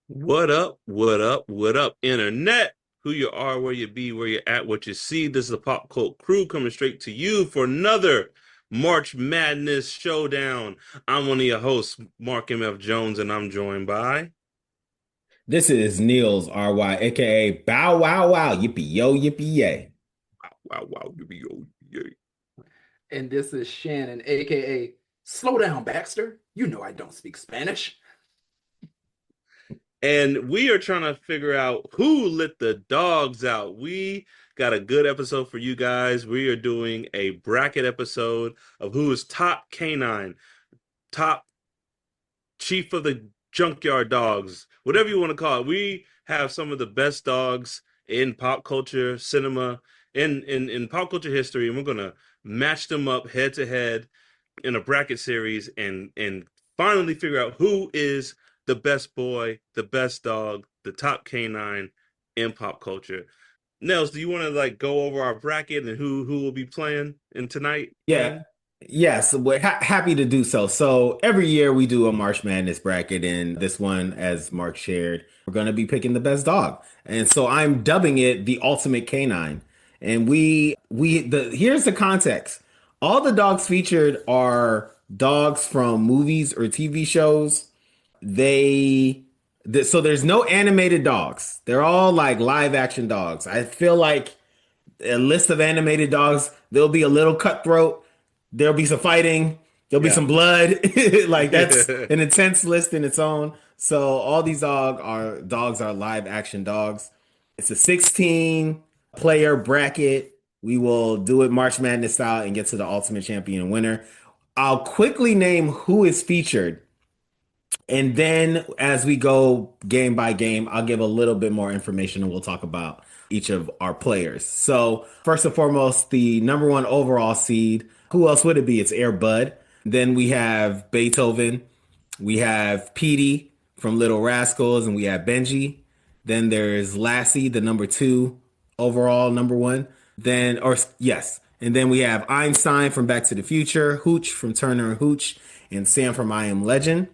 What up? What up? What up, internet? Who you are, where you be, where you at, what you see. This is the Pop Cult Crew coming straight to you for another March Madness Showdown. I'm one of your hosts, Mark M.F. Jones, and I'm joined by. This is Niels RY, aka Bow Wow Wow, Yippee Yo, Yippee Yay. Wow, wow, yeah. And this is Shannon, aka Slow Down, Baxter. You know I don't speak Spanish. And we are trying to figure out who let the dogs out. We got a good episode for you guys. We are doing a bracket episode of who is top canine, top chief of the junkyard dogs, whatever you want to call it. We have some of the best dogs in pop culture, cinema, in pop culture history, and we're gonna match them up head to head in a bracket series and finally figure out who is the best boy, the best dog, the top canine in pop culture. Nels, do you want to like go over our bracket and who will be playing in tonight Yeah, playing? yes, we're happy to do so. So every year we do a March Madness bracket, and this one, as Mark shared, we're going to be picking the best dog. And so I'm dubbing it the Ultimate Canine. And here's the context. All the dogs featured are dogs from movies or TV shows. So there's no animated dogs. They're all like live action dogs. I feel like a list of animated dogs, there'll be a little cutthroat, there'll be some fighting, there'll be Yeah. some blood. Like that's an intense list in its own. So all these dogs are live action dogs. It's a 16 player bracket. We will do it March Madness style and get to the ultimate champion winner. I'll quickly name who is featured, and then as we go game by game, I'll give a little bit more information and we'll talk about each of our players. So, first and foremost, the number one overall seed, who else would it be? It's Air Bud. Then we have Beethoven. We have Petey from Little Rascals, and we have Benji. Then there's Lassie, the number two overall, number one. Yes. And then we have Einstein from Back to the Future, Hooch from Turner and Hooch, and Sam from I Am Legend.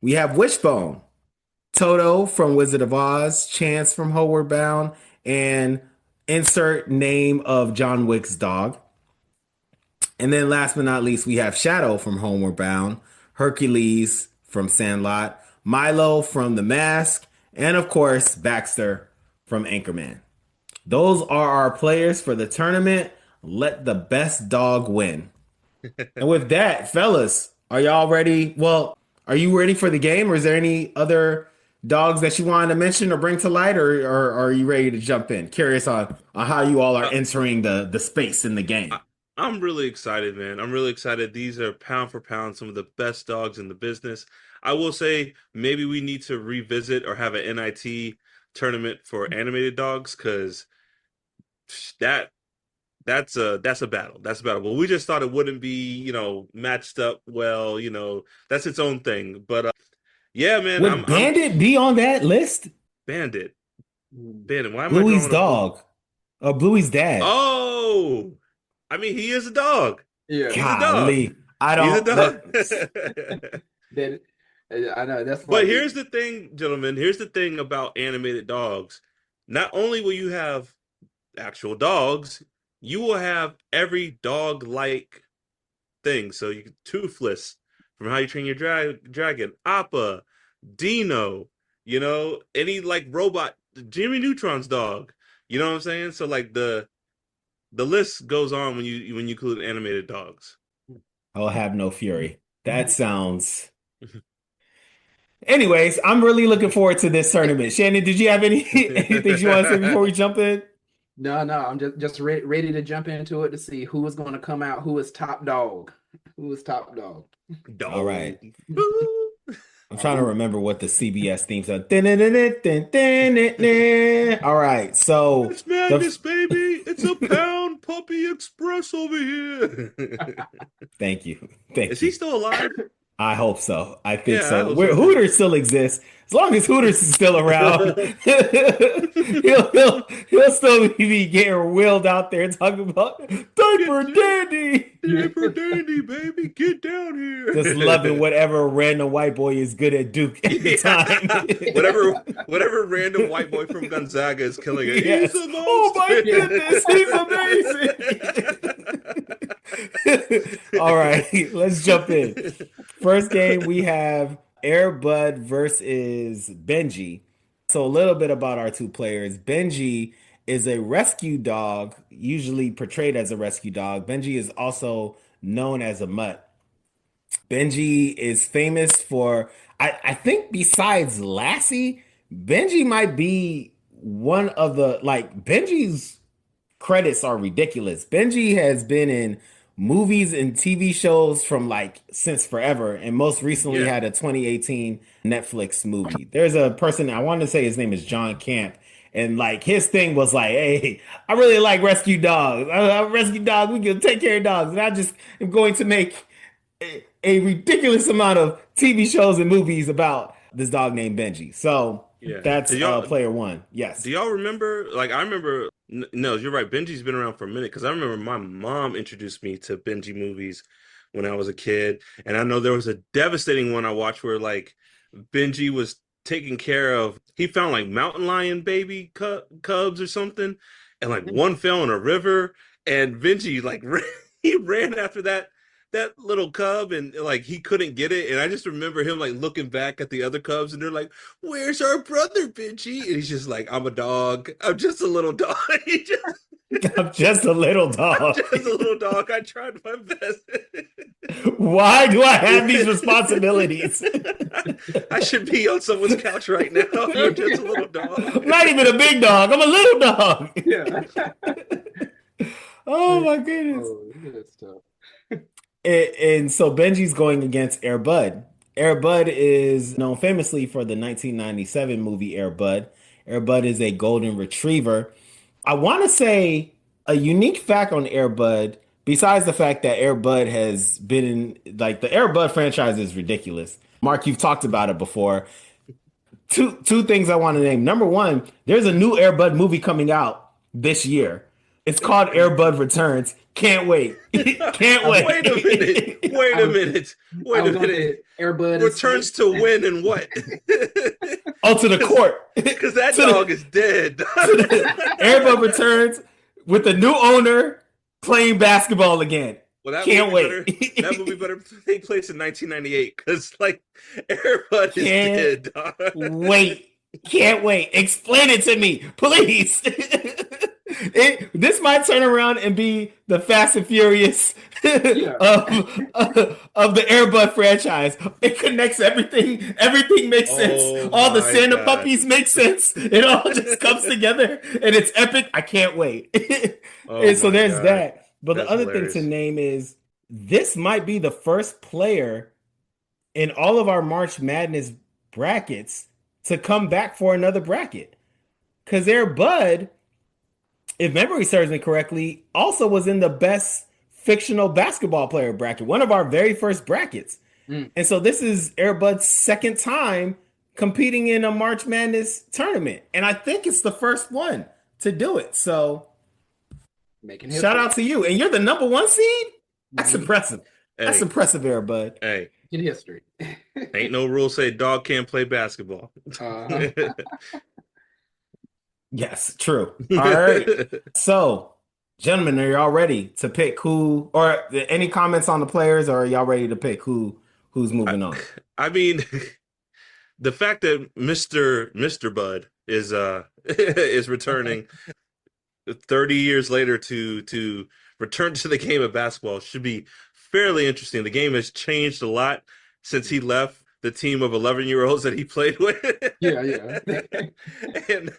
We have Wishbone, Toto from Wizard of Oz, Chance from Homeward Bound, and insert name of John Wick's dog. And then last but not least, we have Shadow from Homeward Bound, Hercules from Sandlot, Milo from The Mask, and of course, Baxter from Anchorman. Those are our players for the tournament. Let the best dog win. And with that, fellas, are y'all ready? Well, are you ready for the game, or is there any other dogs that you wanted to mention or bring to light, or are you ready to jump in? Curious on how you all are Uh, entering the space in the I, game. I'm really excited, man. I'm really excited. These are pound for pound some of the best dogs in the business. I will say maybe we need to revisit or have an NIT tournament for animated dogs because that that's a battle. That's a battle. But we just thought it wouldn't be, matched up well. That's its own thing. But yeah, man, I'm Would I'm Bandit be on that list? Bandit. Bandit. Why am I Bluey's drawing a blank? dog, or Bluey's dad? Oh, I mean, he is a dog. Yeah, He's a dog. Golly, I He's a don't dog. let. that I know that's But like here's the thing, gentlemen. Here's the thing about animated dogs. Not only will you have actual dogs, you will have every dog-like thing. So you can Toothless from How You Train Your Dragon, Appa, Dino, any like robot, Jimmy Neutron's dog. You know what I'm saying? So like the list goes on when you include animated dogs. I'll have no fury. That sounds. Anyways, I'm really looking forward to this tournament. Shannon, did you have anything you want to say before we jump in? no. I'm just ready to jump into it to see who is going to come out, who is top dog, who is top dog. All Dog. right. Boo. I'm trying to Oh, remember what the CBS themes are. All right. So It's the madness, baby. It's a pound puppy express over here. thank you. Is Thank he you. still alive? I hope so. I think Yeah, I so. hope so too. Hooters still exists. As long as Hooters is still around, he'll still be getting wheeled out there talking about Get diaper dandy. Dapper Dandy, baby, get down Just loving here. whatever random white boy is good at Duke at the time. Yeah, whatever random white boy from Gonzaga is killing it. He's Yes. a Oh my monster. Yeah. goodness, he's amazing. All right, let's jump in. First game we have Air Bud versus Benji. So a little bit about our two players. Benji is a rescue dog, usually portrayed as a rescue dog. Benji is also known as a mutt. Benji is famous for, I think besides Lassie, Benji might be one of the, like, Benji's credits are ridiculous. Benji has been in movies and TV shows from like since forever, and most recently Yeah, had a 2018 Netflix movie. There's a person, I want to say his name is John Camp, and like his thing was like, "Hey, I really like rescue dogs. I'm a rescue dog. We can take care of dogs, and I just am going to make a ridiculous amount of TV shows and movies about this dog named Benji." So yeah. that's player one. Do Yes. y'all remember? Like, I remember. No, you're right. Benji's been around for a minute because I remember my mom introduced me to Benji movies when I was a kid, and I know there was a devastating one I watched where like Benji was taking care of. He found like mountain lion baby cubs or something, and like one fell in a river, and Benji like he ran after that little cub, and like he couldn't get it, and I just remember him like looking back at the other cubs, and they're like, "Where's our brother, Benji?" And he's just like, "I'm a dog. I'm just a little dog. I'm just a little I'm dog. just a little dog. I tried my best." Why do I have these responsibilities? I should be on someone's couch right now. I'm just a little dog. I'm not even a big dog. I'm a little dog. Yeah. Oh my goodness. Oh, that's tough. And so Benji's going against Air Bud. Air Bud is known famously for the 1997 movie Air Bud. Air Bud is a golden retriever. I want to say a unique fact on Air Bud, besides the fact that Air Bud has been in, like, the Air Bud franchise is ridiculous. Mark, you've talked about it before. Two things I want to name. Number one, there's a new Air Bud movie coming out this year. It's called Air Bud Returns. Can't wait. Can't wait. Wait a minute. Wait I a was, minute. I Wait a was gonna minute. say Airbud Returns Escape. to win and what? Oh, to the court. Because that To dog the, is dead. to the Air Bud Returns with the new owner playing basketball again. Well, Can't wait. that movie better take place in 1998 because like Airbud is Can't dead, dog. wait. Can't wait. Explain it to me, please. This might turn around and be the Fast and Furious Yeah. of the Air Bud franchise. It connects everything. Everything makes sense. Oh All the my Santa God. puppies make sense. It all just comes together, and it's epic. I can't wait. Oh And so my there's God. that. But the That's other thing to hilarious. name is this might be the first player in all of our March Madness brackets to come back for another bracket. Because Air Bud, if memory serves me correctly, also was in the best fictional basketball player bracket, one of our very first brackets. Mm, And so this is Air Bud's second time competing in a March Madness tournament. And I think it's the first one to do it. So making shout history. out to you. And you're the number one seed? That's Mhm. impressive. That's Hey, impressive, Air Bud. hey, Making history. ain't no rule say dog can't play basketball. Uh-huh. Yes, true. All right. So, gentlemen, are y'all ready to pick who, or any comments on the players, or are y'all ready to pick who's I, moving on? I mean, the fact that Mr. Bud is is returning 30 years later to return to the game of basketball should be fairly interesting. The game has changed a lot since he left the team of 11-year-olds that he played with. Yeah, yeah. and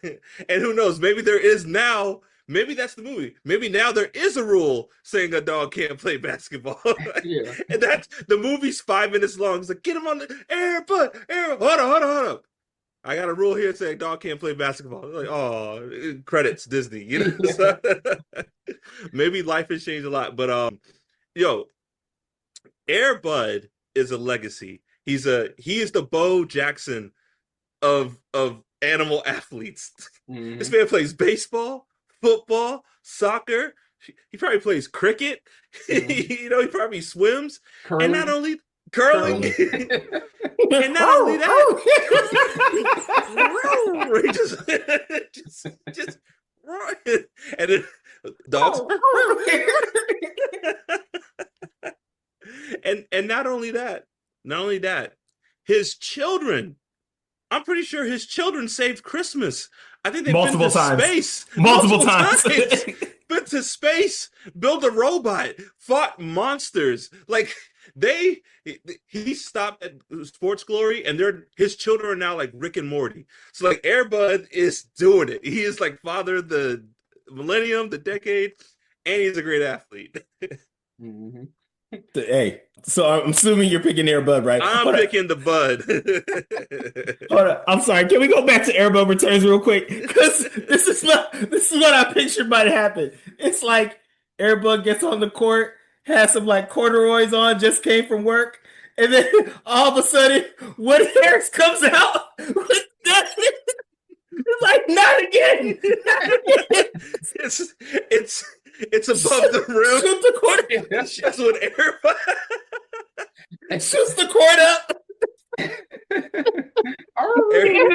and who knows, maybe there is now, maybe that's the movie. Maybe now there is a rule saying a dog can't play basketball. Yeah. And that's the movie's 5 minutes long. It's like, get him on the air, but air, hold on. I got a rule here saying dog can't play basketball. Like, oh, credits Disney, you know. So, maybe life has changed a lot, but yo, Air Bud is a legacy. He is the Bo Jackson of animal athletes. This man plays baseball, football, soccer. He probably plays cricket. He probably swims. And not Curling. only curling. And not only that, he just and then dogs. And not only that, his children. I'm pretty sure his children saved Christmas. I think they've multiple been to times. space Multiple times. Been to space, built a robot, fought monsters. Like he stopped at Sports Glory, and his children are now like Rick and Morty. So like Air Bud is doing it. He is like father of the millennium, the decade, and he's a great athlete. Mm-hmm. Hey, so I'm assuming you're picking Air Bud, right? I'm picking the Bud. Hold on. I'm sorry. Can we go back to Air Bud Returns real quick? Because this is what I pictured might happen. It's like Air Bud gets on the court, has some like corduroys on, just came from work, and then all of a sudden, Woody Harris comes out with nothing. It's like, not again. It's above the rim. Shoot the court. It's just with Air Bud. Shoots the court up.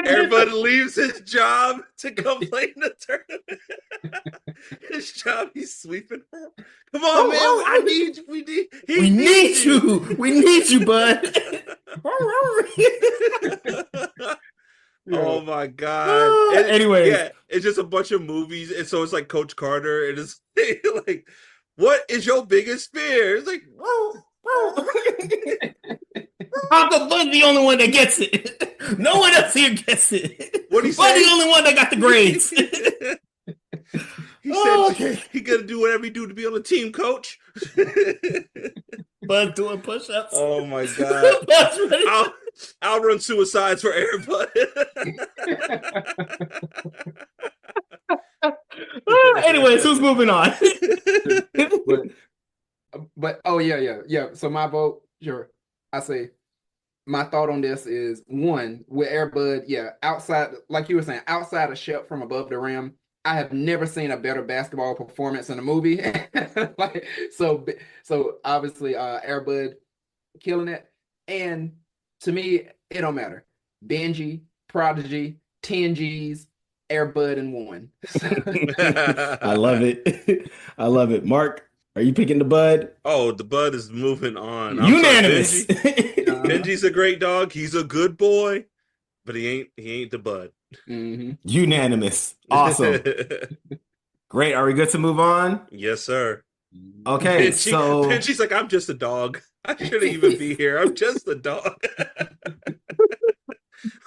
Air Bud leaves his job to come play in the tournament. His job, he's sweeping. Come on, man. We need you. We need you, Bud. Oh my God. Anyway, yeah, it's just a bunch of movies, and so it's like Coach Carter, and it's like, what is your biggest fear? It's like, how come Bud's the only one that gets it? No one else here gets it. What he Bud's say? the only one that got the grades. He said he gonna do whatever he do to be on the team, coach. Bud doing push-ups. Oh my God. I'll run suicides for Air Bud. Anyways, who's moving on? but oh yeah. So my vote, sure. I say my thought on this is one with Air Bud. Yeah, outside, like you were saying, outside of Shep from Above the Rim, I have never seen a better basketball performance in a movie. Like so obviously Air Bud killing it. And to me, it don't matter. Benji, Prodigy, 10 G's, Air Bud, and one. I love it. I love it. Mark, are you picking the Bud? Oh, the Bud is moving on. Unanimous. Benji's a great dog. He's a good boy, but he ain't the Bud. Mm-hmm. Unanimous. Awesome. Great. Are we good to move on? Yes, sir. Okay, Benji's like, I'm just a dog. I shouldn't even be here. I'm just a dog.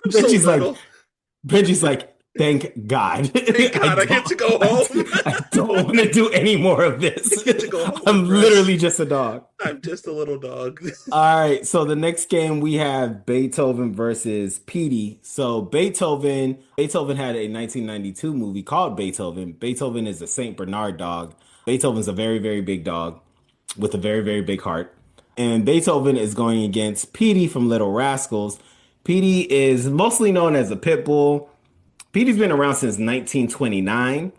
Benji's like, thank God. Thank God I get to go home. I don't want to do any more of this. I get to go home. I'm literally just a dog. I'm just a little dog. All right, so the next game we have Beethoven versus Petey. So Beethoven had a 1992 movie called Beethoven. Beethoven is a Saint Bernard dog. Beethoven's a very, very big dog with a very, very big heart. And Beethoven is going against Petey from Little Rascals. Petey is mostly known as a pit bull. Petey's been around since 1929.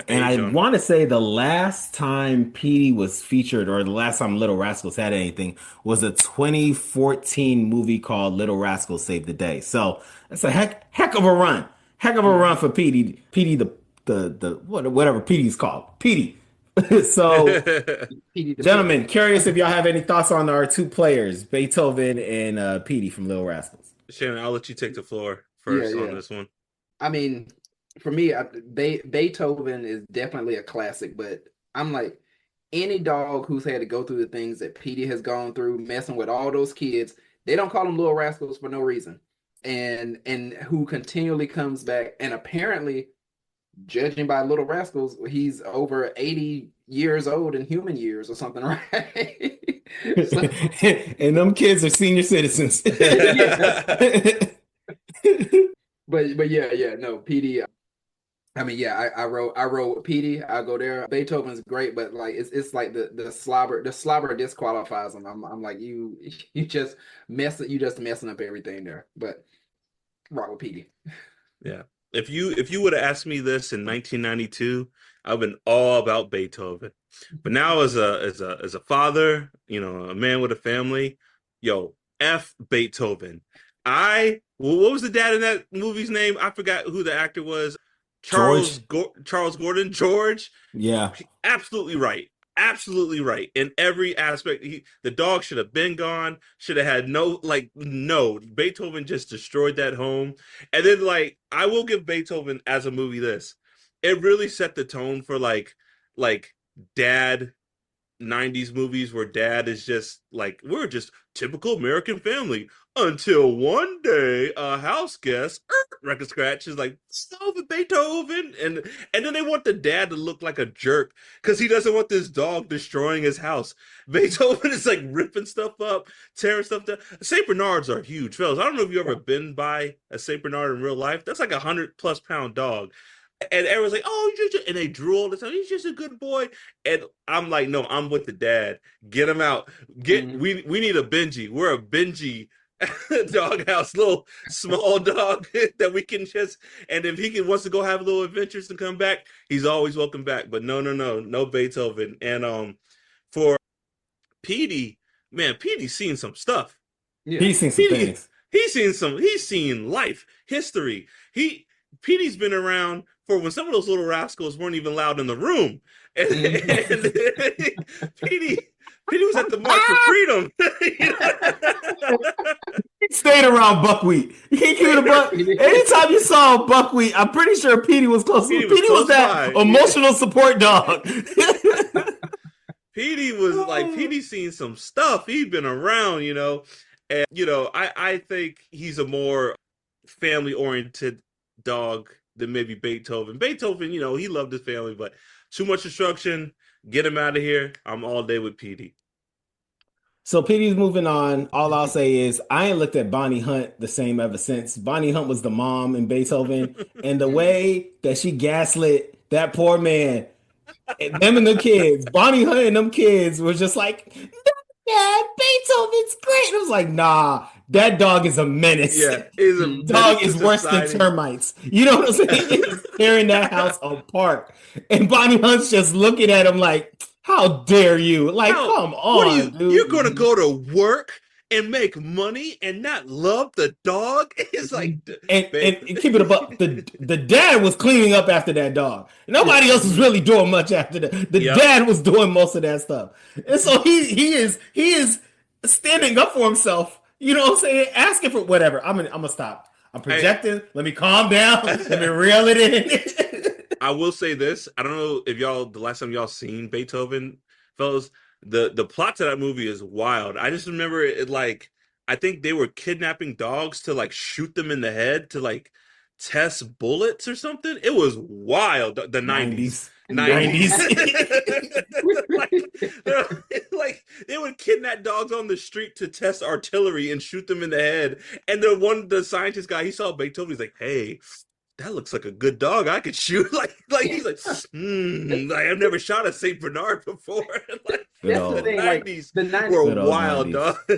And I want to say the last time Petey was featured, or the last time Little Rascals had anything, was a 2014 movie called Little Rascals Save the Day. So that's a heck of a run. Heck of a run for Petey. Petey the whatever Petey's called. Petey. So, gentlemen, curious if y'all have any thoughts on our two players, Beethoven and Petey from Little Rascals. Shannon, I'll let you take the floor first on this one. I mean, for me, Beethoven is definitely a classic, but I'm like, any dog who's had to go through the things that Petey has gone through, messing with all those kids, they don't call them Little Rascals for no reason, and who continually comes back, and apparently, judging by Little Rascals, he's over 80 years old in human years or something, right? So, and them kids are senior citizens. But no, Petey, I mean, yeah, I rode with Petey. I go there. Beethoven's great, but like it's like the slobber disqualifies him. I'm like you just messing up everything there. But rock with Petey. Yeah. If you would have asked me this in 1992, I've been all about Beethoven. But now as a father, a man with a family, yo, F Beethoven. What was the dad in that movie's name? I forgot who the actor was. George. Charles Gordon, George. Yeah. Absolutely right. Absolutely right. In every aspect, the dog should have been gone. Should have had no. Beethoven just destroyed that home. And then I will give Beethoven as a movie this. It really set the tone for like dad 90s movies where dad is just like, we're just typical American family until one day a house guest record scratch is like, stop it, Beethoven. And then they want the dad to look like a jerk because he doesn't want this dog destroying his house. Beethoven is like ripping stuff up, tearing stuff down. Saint Bernards are huge, fellas. I don't know if you've ever been by a Saint Bernard in real life. That's like 100+ pound dog. And everyone's like, "Oh, and they drool all the time. He's just a good boy." And I'm like, "No, I'm with the dad. Get him out. Mhm. We need a Benji. We're a Benji doghouse, little small dog that we can just. And if wants to go have little adventures and come back, he's always welcome back. But no, no, no, no Beethoven. And for Petey, man, Petey's seen some stuff. Yeah. He's seen some Petey, things. he's seen life, history. Petey's been around for when some of those little rascals weren't even allowed in the room. And, Mhm. and Petey was at the March for Freedom. He stayed around buckwheat. You can't keep it a buck. Anytime you saw buckwheat, I'm pretty sure Petey was close. Petey was Petey was close that by. emotional support dog. Petey was like, Oh. Petey's seen some stuff. He's been around, And I think he's a more family oriented dog than maybe Beethoven. Beethoven, he loved his family, but too much instruction. Get him out of here. I'm all day with Petey. So Petey's moving on. All I'll say is I ain't looked at Bonnie Hunt the same ever since. Bonnie Hunt was the mom in Beethoven, and the Mhm. way that she gaslit that poor man, and them and the kids, Bonnie Hunt and them kids was just like, yeah, Beethoven's great. And I was like, nah, that dog is a menace. Yeah, is a Mhm. menace Dog to is worse than society. termites. You know what I'm saying? It is tearing that house apart. And Bonnie Hunt's just looking at him like, how dare you? Like, How? come What are on, you're dude. gonna Mhm. go to work and make money and not love the dog? It's like, And, babe. and keep it above. The dad was cleaning up after that dog. Yeah. Nobody else was Mhm. really doing much after that. The Yep. dad was doing most of that stuff. And so he is standing up for himself. You know what I'm saying? Asking for whatever. I'm gonna stop. I'm I projecting. Let me calm down. Let me reel it in. I will say this. I don't know if the last time y'all seen Beethoven, fellas, the plot to that movie is wild. I just remember it like, I think they were kidnapping dogs to like shoot them in the head to like test bullets or something. It was wild. The 90s. 90s. 90s. 90s. like, like they would kidnap dogs on the street to test artillery and shoot them in the head. And the scientist guy, he saw Beethoven, he's like, hey, that looks like a good dog I could shoot. Like he's like, like I've never shot a Saint Bernard before. Like Good That's the the old, thing. Like '90s the 90s. were good old wild, 90s. dog. Yeah,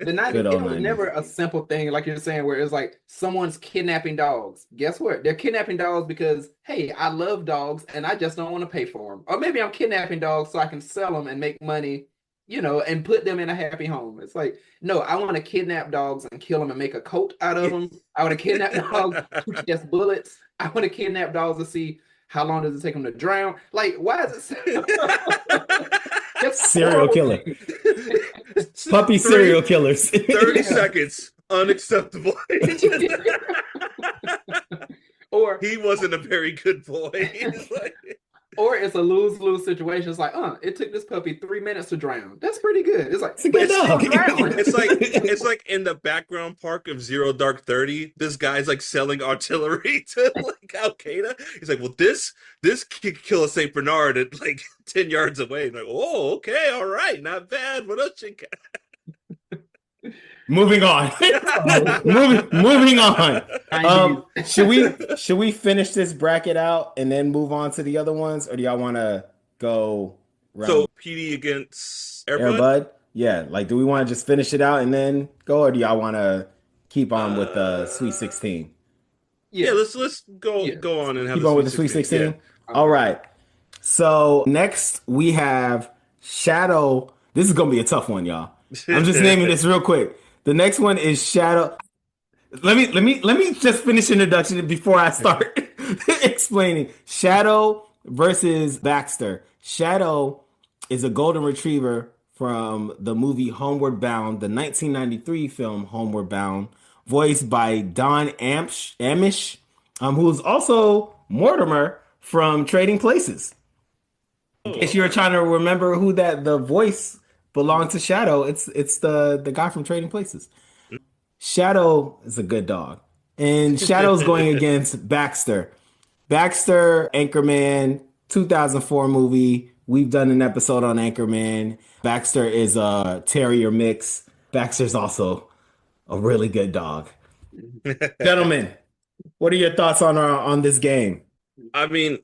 the 90s, Good it old was 90s. never a simple thing, like you're saying, where it's like someone's kidnapping dogs. Guess what? They're kidnapping dogs because, hey, I love dogs and I just don't want to pay for them. Or maybe I'm kidnapping dogs so I can sell them and make money, and put them in a happy home. It's like, no, I want to kidnap dogs and kill them and make a coat out of them. I want to kidnap dogs to test bullets. I want to kidnap dogs to see how long does it take them to drown. Like, why is it just Serial horrible killer. things? Puppy Three, serial killers. 30 Yeah. seconds. Unacceptable. Or He wasn't a very good boy. It's like, or it's a lose-lose situation. It's like, it took this puppy 3 minutes to drown. That's pretty good. It's like, It's a but good it's still dog. drowned. it's like in the background park of Zero Dark 30, this guy's like selling artillery to like Al Qaeda. He's like, well, this could kill a Saint Bernard at like 10 yards away. Like, oh, okay, all right, not bad. What else you got? Moving on. So, moving on. 90s. Should we finish this bracket out and then move on to the other ones, or do y'all want to go So round PD against Airbud. Airbud? Yeah, like do we want to just finish it out and then go, or do y'all want to keep on with the Sweet Uh, 16? yeah, Yeah, let's go yeah. go on and have Keep the on with Sweet the Sweet 16. Yeah. 16. All Okay. right. So next we have Shadow. This is gonna be a tough one, y'all. I'm just naming this real quick. The next one is Shadow. Let me just finish introduction before I start explaining. Shadow versus Baxter. Shadow is a golden retriever from the movie Homeward Bound, the 1993 film Homeward Bound, voiced by Don Amish, who is also Mortimer from Trading Places. In Oh, case you were okay. trying to remember who that the voice belonged to Shadow, it's the guy from Trading Places. Shadow is a good dog. And Shadow's going against Baxter. Baxter, Anchorman, 2004 movie. We've done an episode on Anchorman. Baxter is a terrier mix. Baxter's also a really good dog. Gentlemen, what are your thoughts on this game? I mean,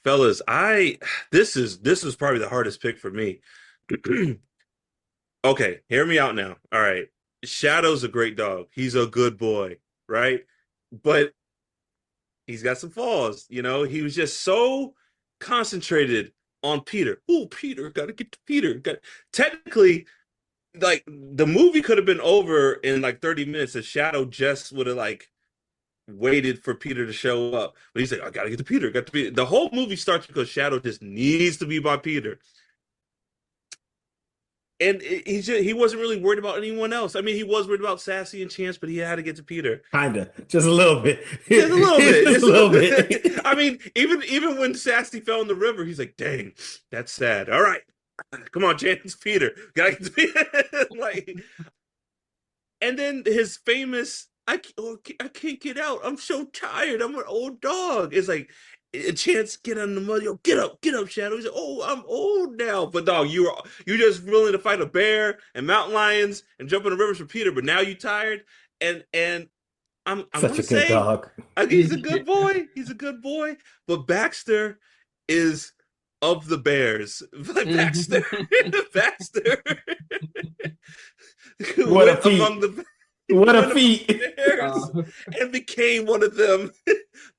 fellas, I this is probably the hardest pick for me. Okay, hear me out now. All right. Shadow's a great dog. He's a good boy, right? But he's got some flaws, you know? He was just so concentrated on Peter. Oh, Peter, gotta get to Peter. Technically, like the movie could have been over in like 30 minutes if Shadow just would have like waited for Peter to show up. But he's like, I gotta get to Peter, got to Peter. The whole movie starts because Shadow just needs to be by Peter. And he wasn't really worried about anyone else. I mean, he was worried about Sassy and Chance, but he had to get to Peter. Kinda, just a little bit. Just a little bit. Just a Just a little little bit. bit. I mean, even when Sassy fell in the river, he's like, "Dang, that's sad." All right, come on, Chance, Peter, gotta get to Peter. Like, and then his famous, I can't get out. I'm so tired. I'm an old dog." It's like, a Chance get on the mud. Yo, get up, Shadow. He's like, "Oh, I'm old now." But dog, you just willing to fight a bear and mountain lions and jump in the rivers for Peter, but now you tired. And I'm Such gonna a good say dog. he's a good boy. He's a good boy. But Baxter is of the Bears. Like Baxter, Baxter What a went feat. among the What a went among the feat. Bears and became one of them.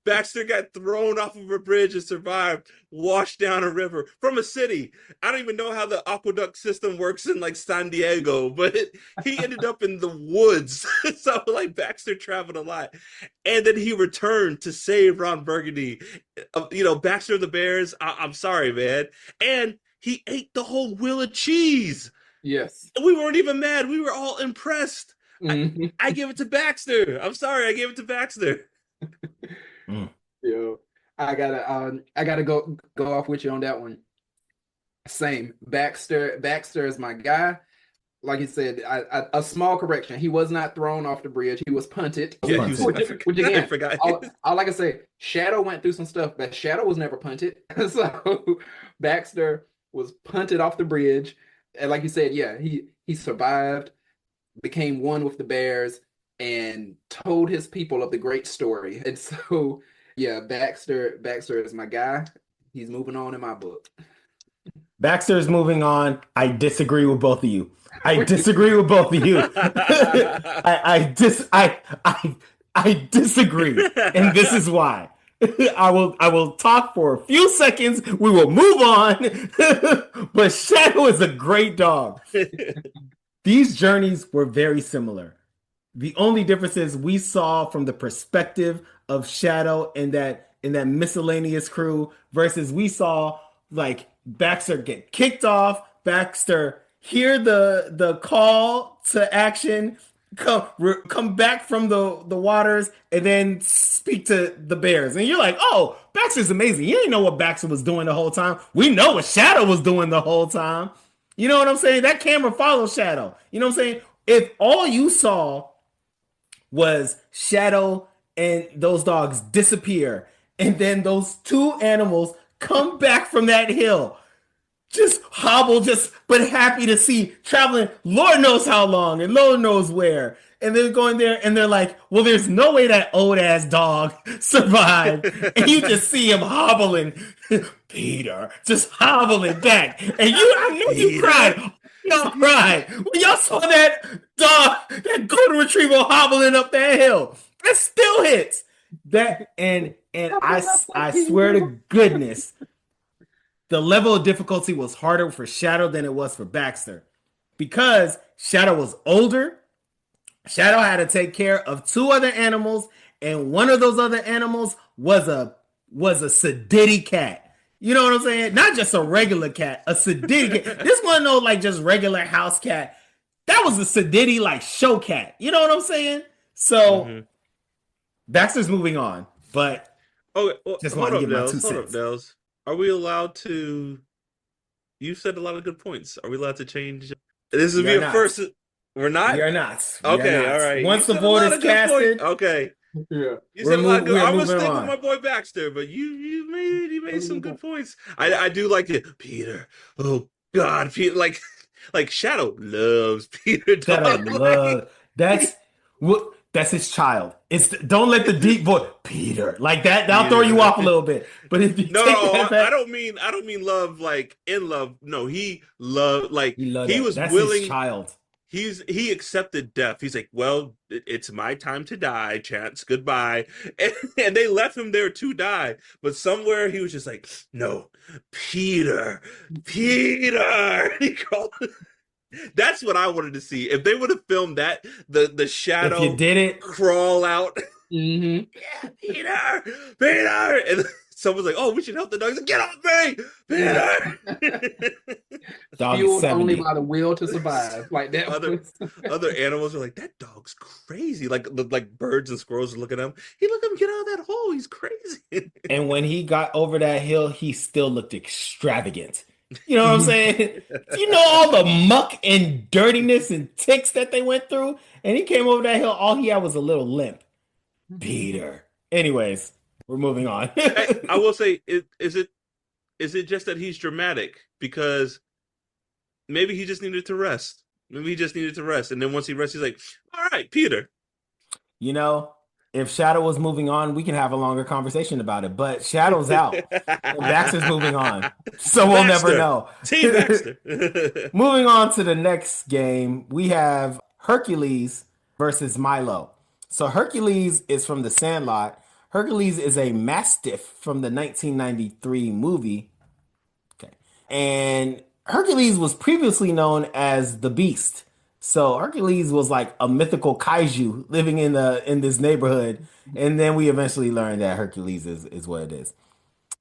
Baxter got thrown off of a bridge and survived, washed down a river from a city. I don't even know how the aqueduct system works in like San Diego, but he ended up in the woods. So like Baxter traveled a lot. And then he returned to save Ron Burgundy. Baxter of the Bears, I'm sorry, man. And he ate the whole wheel of cheese. Yes. We weren't even mad. We were all impressed. I, Mhm. I gave it to Baxter. I'm sorry, I gave it to Baxter. Mm. Yo, I gotta go off with you on that one. Same. Baxter is my guy. Like you said, a small correction. He was not thrown off the bridge. He was punted. Was Yeah, he was. punted. Which I again, forgot. all I can say, Shadow went through some stuff, but Shadow was never punted. So Baxter was punted off the bridge. And like you said, yeah, he survived, became one with the bears, and told his people of the great story. And so, yeah, Baxter is my guy. He's moving on in my book. Baxter is moving on. I disagree with both of you. I disagree with both of you. I disagree, and this is why. I will talk for a few seconds. We will move on. But Shadow is a great dog. These journeys were very similar. The only difference is we saw from the perspective of Shadow and that miscellaneous crew versus we saw like Baxter get kicked off, Baxter hear the call to action, come back from the waters, and then speak to the bears. And you're like, oh, Baxter's amazing. You didn't know what Baxter was doing the whole time. We know what Shadow was doing the whole time. You know what I'm saying? That camera follows Shadow. You know what I'm saying? If all you saw was Shadow and those dogs disappear, and then those two animals come back from that hill, just hobble, but happy to see traveling Lord knows how long and Lord knows where. And they're going there and they're like, well, there's no way that old ass dog survived. And you just see him hobbling, Peter, just hobbling back. And I know you Peter. cried. Y'all cried when y'all saw that dog, that golden retriever hobbling up that hill. That still hits. That and I swear to goodness, the level of difficulty was harder for Shadow than it was for Baxter because Shadow was older. Shadow had to take care of two other animals, and one of those other animals was a sedity cat. You know what I'm saying? Not just a regular cat, a sedity cat. This one no like just regular house cat. That was a sedity like show cat. You know what I'm saying? So Hmm. Baxter's moving on, but Okay, well, just want hold to up, give my two Nels. Hold up, cents. Nels. Are we allowed to? You said a lot of good points. Are we allowed to change? This would We be are a not. first. We're We not? are not. We are Okay, all not. right. You Once the said a vote lot is of good points. casted, Okay. Yeah. You said a lot of good. we are I'm gonna moving stick with on. my boy Baxter, but you made some good points. I do like it, Peter. Oh God, Peter, like Shadow loves Peter Shadow Dog. love that's what that's his child. It's don't let the deep voice Peter like that. That'll throw you Peter. off a little bit. But if you No, take no, that back, I don't mean love like in love. No, he loved like you love he that. was That's his willing. child. He accepted death. He's like, well, it's my time to die, Chance. Goodbye. And they left him there to die. But somewhere he was just like, no, Peter, Peter. He called. That's what I wanted to see. If they would have filmed that, the If you shadow did it, crawl out. Mm-hmm. Yeah, Peter, Peter, and someone's like, oh, we should help the dog. He's like, get off me, Peter. dog is Fueled only 70. by the will to survive. Like that other was. other animals are like, that dog's crazy. Like birds and squirrels are looking at him. He look at him get out of that hole. He's crazy. And when he got over that hill, he still looked extravagant. You know what I'm saying? You know all the muck and dirtiness and ticks that they went through, and he came over that hill. All he had was a little limp. Peter. Anyways, we're moving on. I will say, is it just that he's dramatic because maybe he just needed to rest. Maybe he just needed to rest, and then once he rests, he's like, all right, Peter. You know, if Shadow was moving on, we can have a longer conversation about it. But Shadow's out, and Baxter's moving on, so we'll never Baxter, know. Team Baxter. Moving on to the next game, we have Hercules versus Milo. So Hercules is from The Sandlot. Hercules is a mastiff from the 1993 movie. Okay. And Hercules was previously known as the Beast. So Hercules was like a mythical kaiju living in this neighborhood. And then we eventually learned that Hercules is what it is.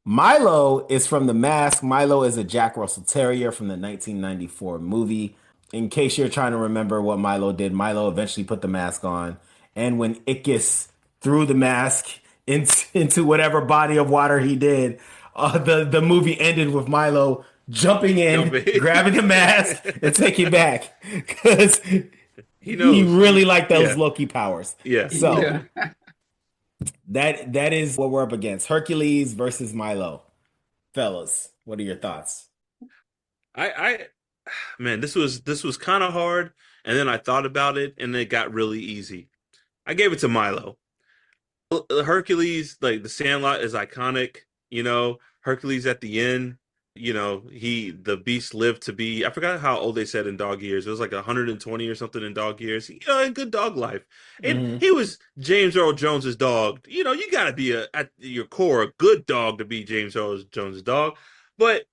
Milo is from The Mask. Milo is a Jack Russell Terrier from the 1994 movie. In case you're trying to remember what Milo did, Milo eventually put the mask on. And when Ickis threw the mask into whatever body of water he did, the movie ended with Milo jumping in, Jumping. grabbing the mask, and taking it back. Because He he knows. really liked those Yeah. Loki powers. Yeah. So Yeah. that is what we're up against. Hercules versus Milo. Fellas, what are your thoughts? I man, this was kind of hard, and then I thought about it, and it got really easy. I gave it to Milo. Hercules, like the Sandlot, is iconic. Hercules at the end. The beast lived to be. I forgot how old they said in dog years. It was like 120 or something in dog years. A good dog life, and Mm-hmm. he was James Earl Jones's dog. You got to be at your core a good dog to be James Earl Jones's dog, but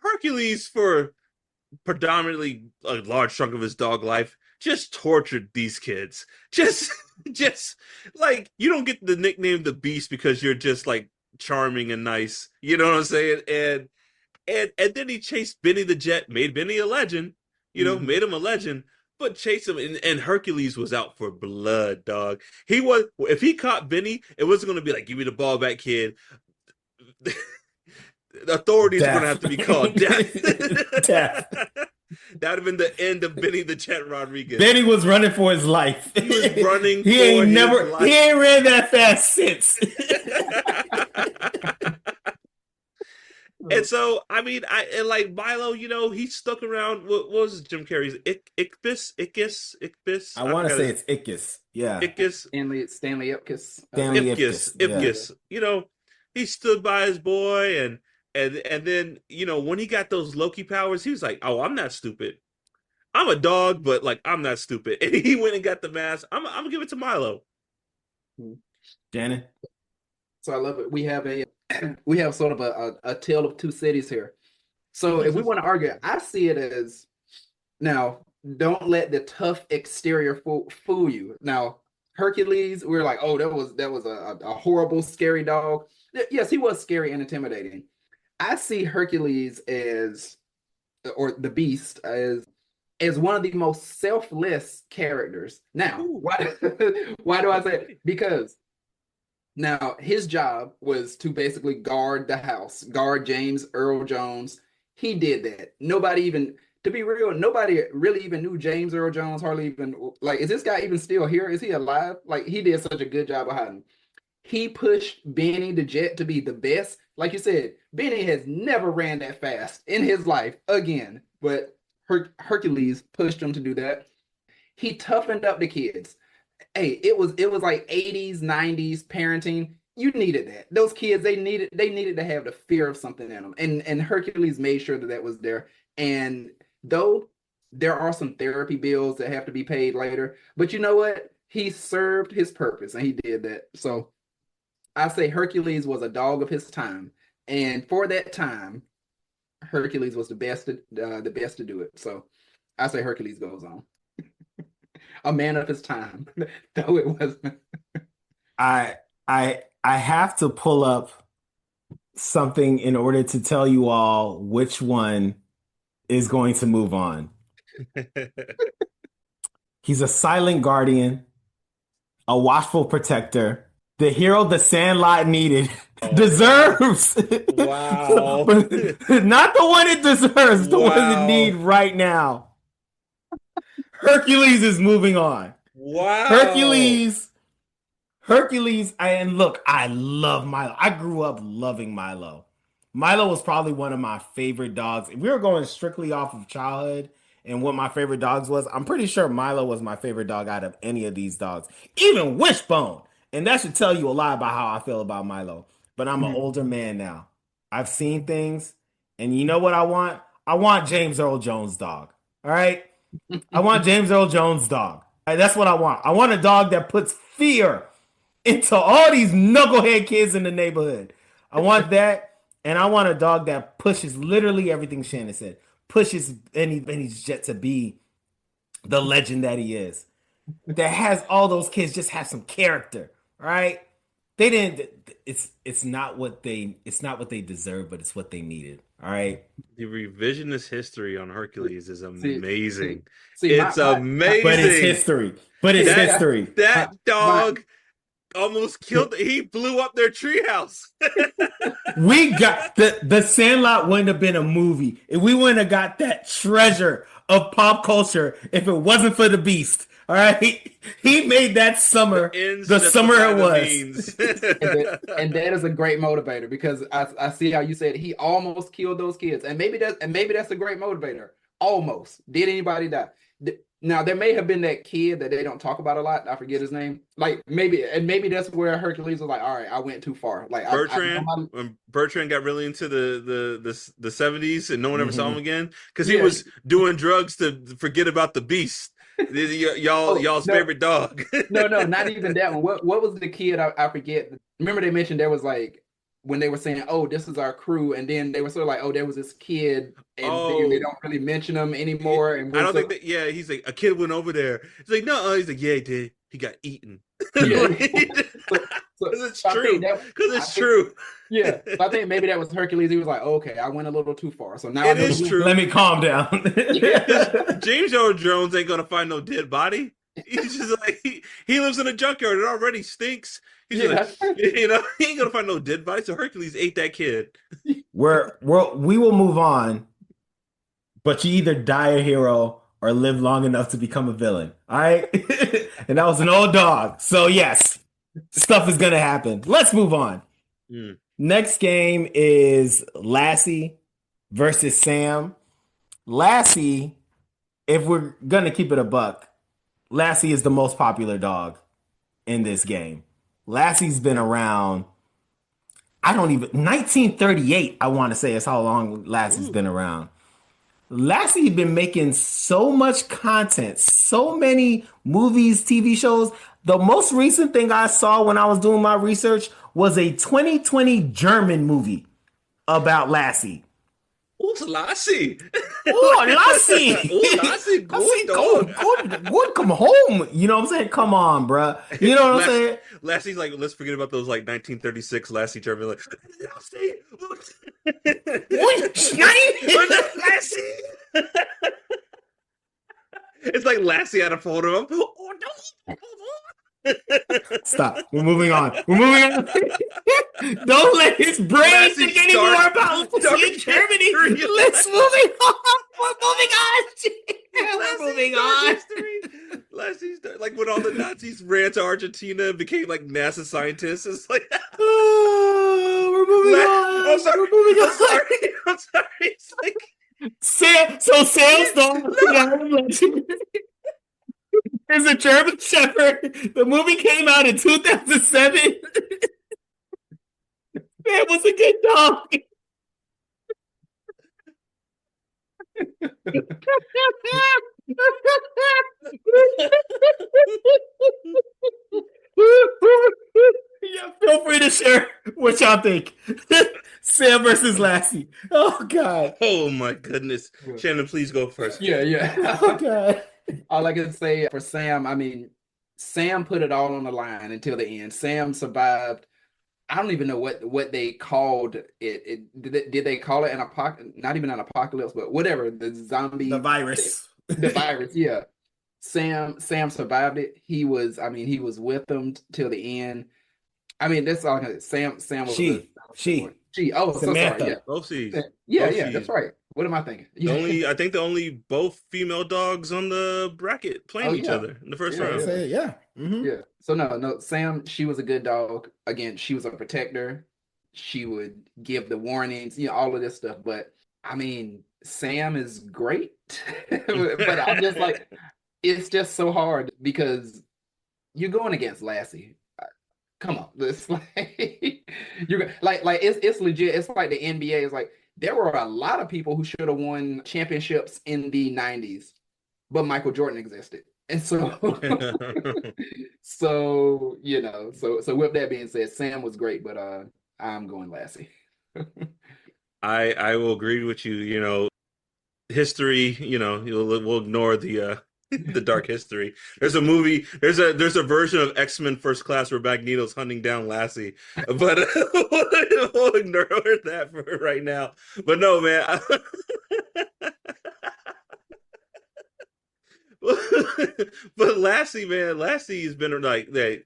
Hercules for predominantly a large chunk of his dog life just tortured these kids. Just like you don't get the nickname the Beast because you're just like charming and nice. You know what I'm saying? And then he chased Benny the Jet, made Benny a legend. Made him a legend. But chased him, and Hercules was out for blood, dog. He was. If he caught Benny, it wasn't going to be like, "Give me the ball back, kid." The authorities are going to have to be called. Death. Death. That would have been the end of Benny the Jet Rodriguez. Benny was running for his life. He was running he for ain't his never life. he ain't ran that fast since. And so, I mean, and like Milo, he stuck around. What was Jim Carrey's Ickis? I I want to forgot say his it's Ickis. Yeah. Ickis, Stanley Ipkiss, I Stanley think. Ipkiss. Yeah. Yeah. Ipkiss. He stood by his boy, and then when he got those Loki powers, he was like, "Oh, I'm not stupid. I'm a dog, but like I'm not stupid." And he went and got the mask. I'm gonna give it to Milo. Mhm. Janet? So I love it. We have a we have sort of a tale of two cities here. So if we want to argue, I see it as now, don't let the tough exterior fool you. Now, Hercules, we are like, oh, that was a horrible, scary dog. Yes, he was scary and intimidating. I see Hercules as, or the Beast as one of the most selfless characters. Now, Ooh. why do I say it? Because now his job was to basically guard the house, guard James Earl Jones. He did that. Nobody even, to be real, nobody really even knew James Earl Jones. Hardly even like, is this guy even still here? Is he alive? Like he did such a good job of hiding. He pushed Benny the Jet to be the best. Like you said, Benny has never ran that fast in his life again, but Hercules pushed him to do that. He toughened up the kids. Hey, it was like 80s, 90s parenting. You needed that. Those kids, they needed to have the fear of something in them. And Hercules made sure that that was there. And though there are some therapy bills that have to be paid later, but you know what? He served his purpose and he did that. So I say Hercules was a dog of his time. And for that time, Hercules was the best to do it. So I say Hercules goes on. A man of his time, though it wasn't. I have to pull up something in order to tell you all which one is going to move on. He's a silent guardian, a watchful protector, the hero the Sandlot needed, deserves, Wow. but not the one it deserves, the one it Wow. need right now. Hercules is moving on. Wow. Hercules, and look, I love Milo. I grew up loving Milo. Milo was probably one of my favorite dogs. If we were going strictly off of childhood and what my favorite dogs was, I'm pretty sure Milo was my favorite dog out of any of these dogs, even Wishbone. And that should tell you a lot about how I feel about Milo. But I'm an older man now. I've seen things, and you know what I want? I want James Earl Jones' dog. All right? I want James Earl Jones' dog. All right, that's what I want. I want a dog that puts fear into all these knucklehead kids in the neighborhood. I want that, and I want a dog that pushes literally everything Shannon said. Pushes Benny's Jet to be the legend that he is. That has all those kids just have some character, right? They didn't. It's not what they deserve, but it's what they needed. All right. The revisionist history on Hercules is See, see, amazing. see, It's But it's amazing. history. But it's That history. that my dog almost killed. He blew up their treehouse. We got the Sandlot wouldn't have been a movie if we wouldn't have got that treasure of pop culture if it wasn't for the Beast. All right, he made that The summer ends the summer justify it the was. means. and that is a great motivator because I see how you said he almost killed those kids, and maybe that's a great motivator. Almost. Did anybody die? Now there may have been that kid that they don't talk about a lot. I forget his name. Like maybe that's where Hercules was like, all right, I went too far. Like I know Bertrand, when Bertrand got really into the 70s and no one ever saw him Mhm. again because he yeah. was doing drugs to forget about the beast. Oh Y'all's no, favorite dog. no, not even that one. What was the kid? I forget. Remember they mentioned there was like when they were saying, "Oh, this is our crew," and then they were sort of like, "Oh, there was this kid," and then they Oh, don't really mention him yeah, anymore. And I we're don't think so that. Yeah, he's like a kid went over there. He's like, no, he's like, yeah, he did. He got eaten. yeah. Because so, so, it's so I think true. that Because I it's think true. yeah. So I think maybe that was Hercules. He was like, okay, I went a little too far. So now I It know is the Let true. me calm down. Because James Earl Jones ain't gonna find no dead body. He's just like he lives in a junkyard. It already stinks. He's just yeah. like, he ain't gonna find no dead body. So Hercules ate that kid. We will move on, but you either die a hero or live long enough to become a villain. All right, and that was an old dog. So yes, stuff is gonna happen. Let's move on. Mm. Next game is Lassie versus Sam. Lassie, if we're gonna keep it a buck, Lassie is the most popular dog in this game. Lassie's been around, I don't even 1938, I want to say is how long Lassie's Ooh. been around. Lassie been making so much content, so many movies, TV shows. The most recent thing I saw when I was doing my research was a 2020 German movie about Lassie. Who's Lassie? Oh, Lassie! Oh, Lassie, good Lassie, go, dog. good, come home. You know what I'm saying? Come on, bruh. You know what I'm Lassie, saying? Lassie's like, let's forget about those like 1936 Lassie German. Like, Lassie, What? Lassie. It's like Lassie had a photo of him. Oh no! Stop. We're moving on. We're moving on. Don't let his brain Lassie's think anymore about dark in Germany. history. Let's moving on. We're moving on. We're Lassie's moving dark on. history. Like when all the Nazis ran to Argentina and became like NASA scientists. It's like We're moving I'm on. sorry. We're moving I'm on. sorry. I'm sorry. It's like Sam's dog is a German Shepherd. The movie came out in 2007. Sam was a good dog. Yeah, feel free to share what y'all think. Sam versus Lassie. Oh God. oh my goodness. Shannon, please go first. Yeah, yeah. Oh God. All I can say for Sam, I mean, Sam put it all on the line until the end. Sam survived. I don't even know what they called it. Did they call it an apocalypse? Not even an apocalypse, but whatever. The The zombie, virus. the virus. Yeah. Sam survived it. I mean, he was with them till the end. I mean, that's all I can say. Sam was a She. she. Oh, so sorry. Yeah. Samantha. Both C's. Yeah, Both yeah, that's C's. right. What am I thinking? The Yeah. only I think the only both female dogs on the bracket Oh playing each yeah. other in the first Yeah, I round. yeah. say yeah. Yeah. So no, Sam, she was a good dog. Again, she was a protector. She would give the warnings, all of this stuff. But I mean, Sam is great. But I'm just like, it's just so hard because you're going against Lassie. Come on. It's like you're like it's legit. It's like the NBA is like there were a lot of people who should have won championships in the 90s, but Michael Jordan existed. And so so with that being said, Sam was great, but I'm going Lassie. I will agree with you. History. We'll ignore the the dark history. There's a movie. There's a version of X-Men First Class where Magneto's hunting down Lassie, but we'll ignore that for right now. But no, man. But Lassie, man, Lassie has been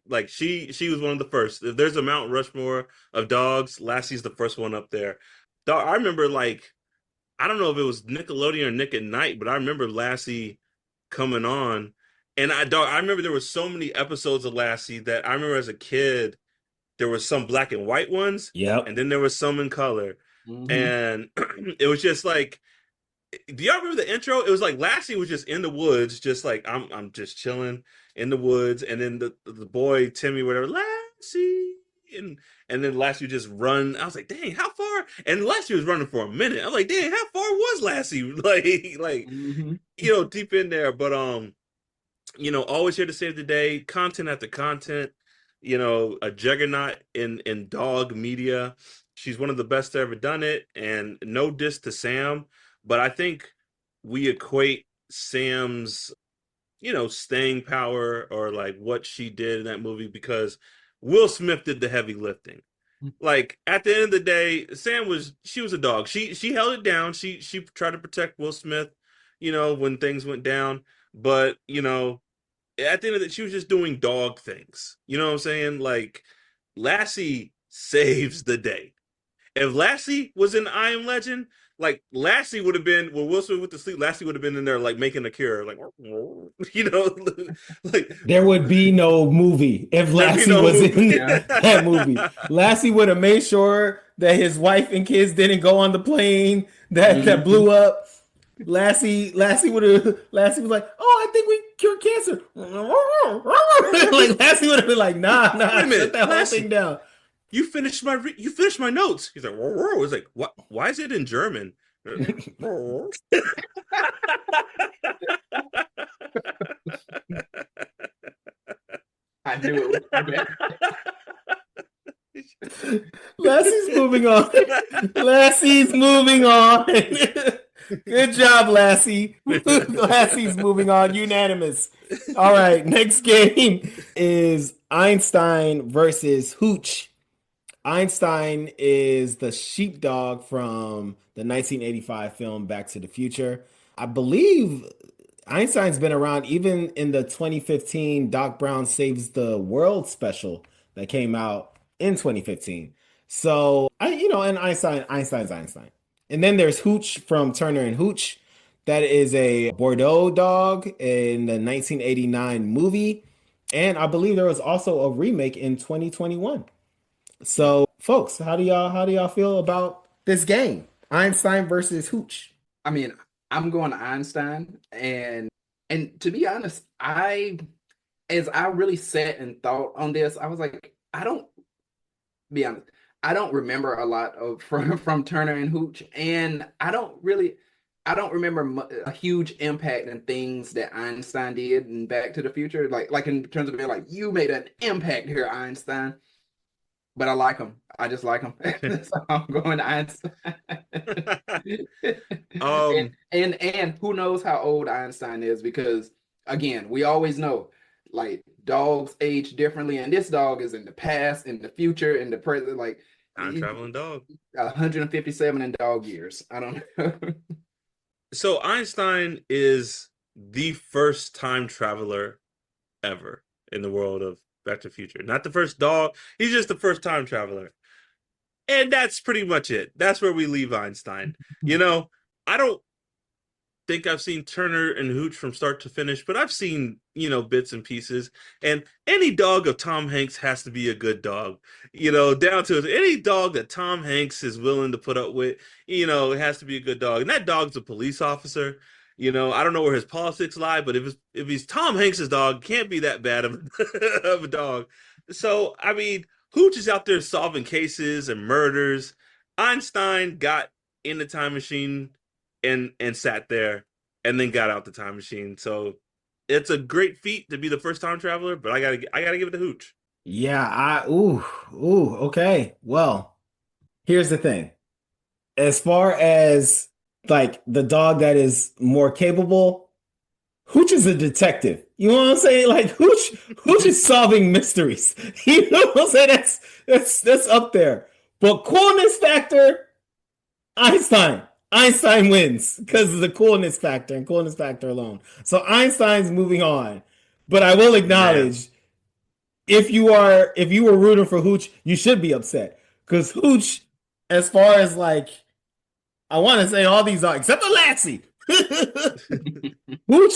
like she was one of the first. If there's a Mount Rushmore of dogs, Lassie's the first one up there. Dog, I remember like I don't know if it was Nickelodeon or Nick at Night, but I remember Lassie coming on, and I remember there were so many episodes of Lassie that I remember as a kid there was some black and white ones, Yep. and then there was some in color, Hmm. and it was just like do y'all remember the intro? It was like Lassie was just in the woods, just like I'm just chilling in the woods, and then the boy Timmy, whatever, Lassie, and then Lassie would just run. I was like, dang, how far? And Lassie was running for a minute. I was like, dang, how far was Lassie? Like Hmm. deep in there. But always here to save the day, content after content. A juggernaut in dog media. She's one of the best to ever done it, and no diss to Sam, but I think we equate Sam's, staying power or like what she did in that movie because Will Smith did the heavy lifting. Like at the end of the day, she was a dog. She held it down. She tried to protect Will Smith, when things went down. But at the end of it, she was just doing dog things. You know what I'm saying? Like Lassie saves the day. If Lassie was in I Am Legend, like Lassie would have been when Will Smith went to sleep. Lassie would have been in there like making a cure, like like There would be no movie if there'd be Lassie no was movie. in that movie. Lassie would have made sure that his wife and kids didn't go on the plane that Mhm. blew up. Lassie was like, "Oh, I think we cured cancer." Like Lassie would have been like, "Nah, Wait nah, a shut minute, that whole thing Lassie, down." you finished my notes. He's like, whoa, whoa. It's like, what? Why is it in German? I knew it was coming. Lassie's moving on. Lassie's moving on. Good job, Lassie. Lassie's moving on. Unanimous. All right. Next game is Einstein versus Hooch. Einstein is the sheepdog from the 1985 film Back to the Future. I believe Einstein's been around even in the 2015 Doc Brown Saves the World special that came out in 2015. So and Einstein's Einstein. And then there's Hooch from Turner and Hooch. That is a Bordeaux dog in the 1989 movie. And I believe there was also a remake in 2021. So, folks, how do y'all feel about this game? Einstein versus Hooch. I mean, I'm going to Einstein, and to be honest, as I really sat and thought on this, I was like, I don't be honest, I don't remember a lot of from Turner and Hooch, and I don't remember a huge impact in things that Einstein did in Back to the Future, like in terms of being like, you made an impact here, Einstein. But I like him. I just like him. So I'm going to Einstein. and, um, and who knows how old Einstein is, because again, we always know like dogs age differently, and this dog is in the past, in the future, in the present, like time traveling dog. 157 in dog years. I don't know. So Einstein is the first time traveler ever in the world of Back to the Future. Not the first dog. He's just the first time traveler. And that's pretty much it. That's where we leave Einstein. I don't think I've seen Turner and Hooch from start to finish, but I've seen, bits and pieces. And any dog of Tom Hanks has to be a good dog. Down to any dog that Tom Hanks is willing to put up with, it has to be a good dog. And that dog's a police officer. I don't know where his politics lie, but if he's Tom Hanks's dog, it can't be that bad of, of a dog. So, I mean, Hooch is out there solving cases and murders. Einstein got in the time machine and sat there and then got out the time machine. So it's a great feat to be the first time traveler, but I gotta give it to Hooch. Yeah, okay. Well, here's the thing. As far as like the dog that is more capable, Hooch is a detective. You know what I'm saying? Like Hooch is solving mysteries. You know what I'm saying? That's up there. But coolness factor, Einstein. Einstein wins because of the coolness factor and coolness factor alone. So Einstein's moving on. But I will Man. acknowledge if you were rooting for Hooch, you should be upset. Because Hooch, as far as like I want to say all these are except for Lassie. Hooch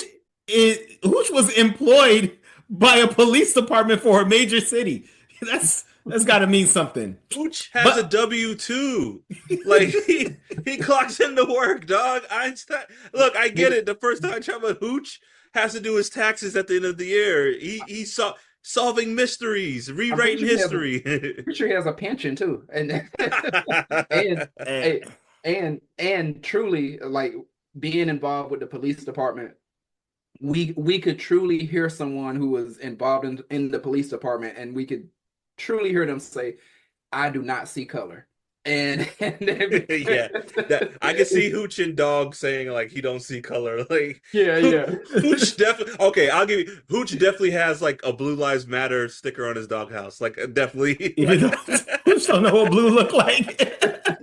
Hooch was employed by a police department for a major city. That's got to mean something. Hooch has a But W-2. Like he clocks into work, dog. Einstein. Look, I get it. The first time traveler Hooch has to do his taxes at the end of the year. He saw solving mysteries, I'm pretty rewriting sure he has history. pretty sure he has a pension too, and eh, and truly like being involved with the police department, we could truly hear someone who was involved in the police department, and we could truly hear them say, "I do not see color." And Yeah, that I can see Hooch and Dog saying like he don't see color. Like yeah, yeah. Hooch definitely. Okay, I'll give you. Hooch definitely has like a Blue Lives Matter sticker on his doghouse. Like definitely. even Like, though Hooch don't know what blue look like.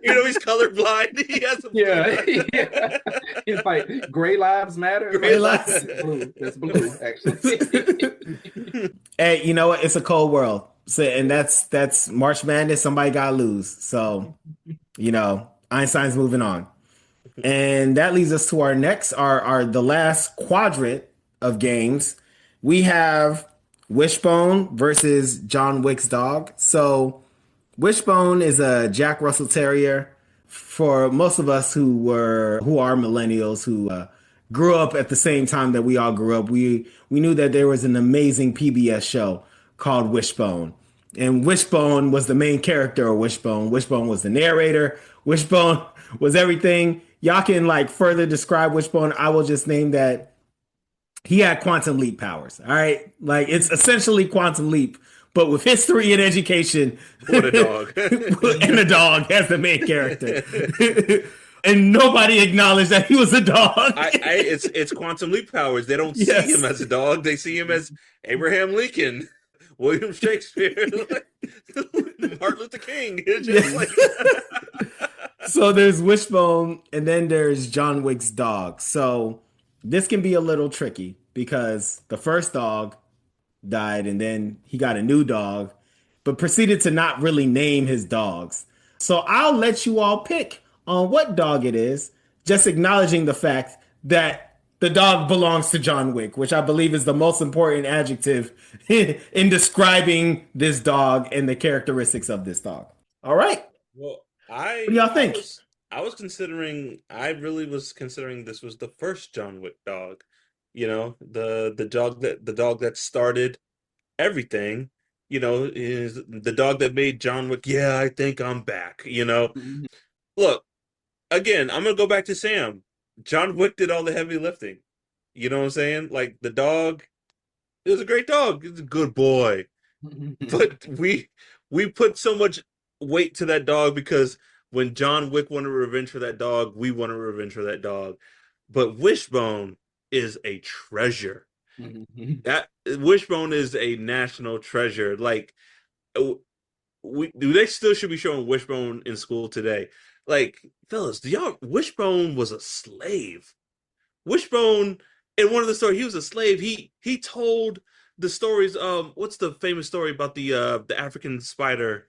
he's colorblind. He has a Yeah, blue. yeah. It's like gray lives matter. Gray Like, lives. it's blue. That's blue, actually. Hey, you know what? It's a cold world. So, and that's March Madness. Somebody gotta lose. So, Einstein's moving on. And that leads us to our next, our the last quadrant of games. We have Wishbone versus John Wick's dog. So Wishbone is a Jack Russell Terrier. For most of us who are millennials who grew up at the same time that we all grew up, we knew that there was an amazing PBS show called Wishbone, and Wishbone was the main character of Wishbone. Wishbone was the narrator. Wishbone was everything. Y'all can like further describe Wishbone. I will just name that he had quantum leap powers. All right. Like it's essentially quantum leap, but with history and education What a dog. and a dog as the main character. And nobody acknowledged that he was a dog. It's quantum leap powers. They don't see Yes. him as a dog. They see him as Abraham Lincoln, William Shakespeare, Martin Luther King. It's just like So there's Wishbone, and then there's John Wick's dog. So this can be a little tricky because the first dog died, and then he got a new dog, but proceeded to not really name his dogs. So I'll let you all pick on what dog it is, just acknowledging the fact that the dog belongs to John Wick, which I believe is the most important adjective in describing this dog and the characteristics of this dog. All right. well, What do y'all think? I really was considering this was the first John Wick dog. You know, the dog that started everything, is the dog that made John Wick, yeah, I think I'm back, Look, again, I'm gonna go back to Sam. John Wick did all the heavy lifting. You know what I'm saying? Like the dog, it was a great dog. It's a good boy. But we put so much weight to that dog because when John Wick wanted revenge for that dog, we wanted revenge for that dog. But Wishbone is a treasure. That Wishbone is a national treasure. Like they still should be showing Wishbone in school today. Like, fellas, do y'all Wishbone was a slave. Wishbone in one of the stories, he was a slave. He told the stories. What's the famous story about the African spider?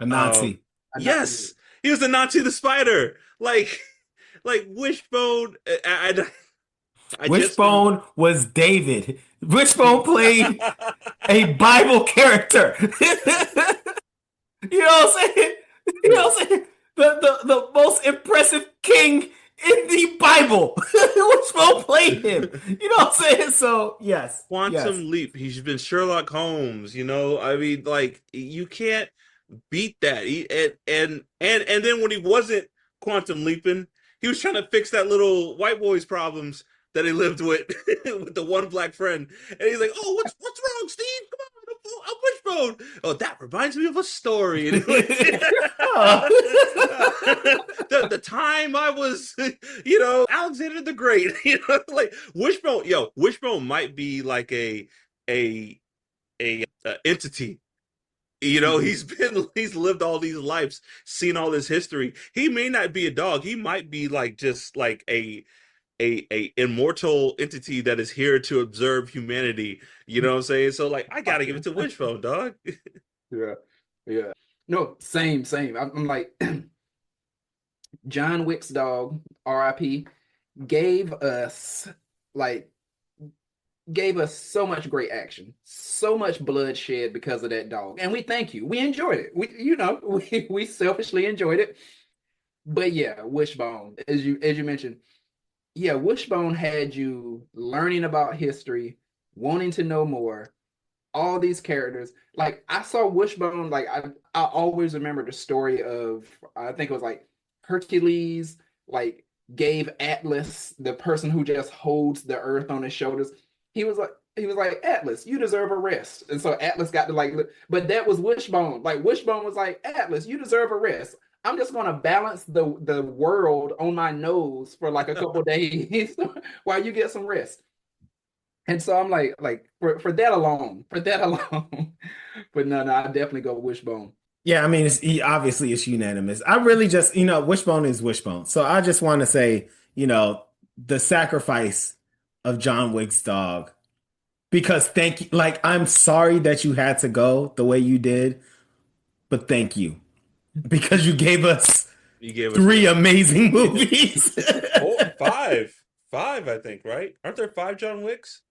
A Um, Nazi. yes, he was the Nazi the spider. Like Wishbone. I just Wishbone was David. Wishbone played a Bible character. You know what I'm saying? You know what I'm saying? The most impressive king in the Bible. Wishbone played him. You know what I'm saying? So yes, yes. Quantum Leap. He's been Sherlock Holmes. I mean, like you can't beat that. And then when he wasn't quantum leaping, he was trying to fix that little white boy's problems that he lived with with the one black friend. And he's like, "Oh, what's wrong, Steve? Come on, I'm Wishbone. Oh, that reminds me of a story." And the time I was, Alexander the Great. Like Wishbone. Yo, Wishbone might be like a entity. He's lived all these lives, seen all this history. He may not be a dog. He might be like just like a immortal entity that is here to observe humanity. You know what I'm saying? So like I gotta give it to Wishbone, dog. Yeah, yeah. No, same. I'm like John Wick's dog, R.I.P. gave us like gave us so much great action, so much bloodshed because of that dog, and we thank you. We enjoyed it. We selfishly enjoyed it. But yeah, Wishbone, as you mentioned, yeah, Wishbone had you learning about history, wanting to know more, all these characters. Like I saw Wishbone, like I always remember the story of I think it was like Hercules, like gave Atlas, the person who just holds the earth on his shoulders. He was like, Atlas, you deserve a rest. And so Atlas got to like, but that was Wishbone. Like Wishbone was like, Atlas, you deserve a rest. I'm just gonna balance the world on my nose for like a couple days while you get some rest. And so I'm like for that alone, but no, I definitely go Wishbone. Yeah, I mean, obviously it's unanimous. I really just, Wishbone is Wishbone. So I just want to say, the sacrifice of John Wick's dog. Because thank you, like, I'm sorry that you had to go the way you did, but thank you. Because you gave us You gave us Three what? amazing movies. Four, five, I think, right? Aren't there five John Wicks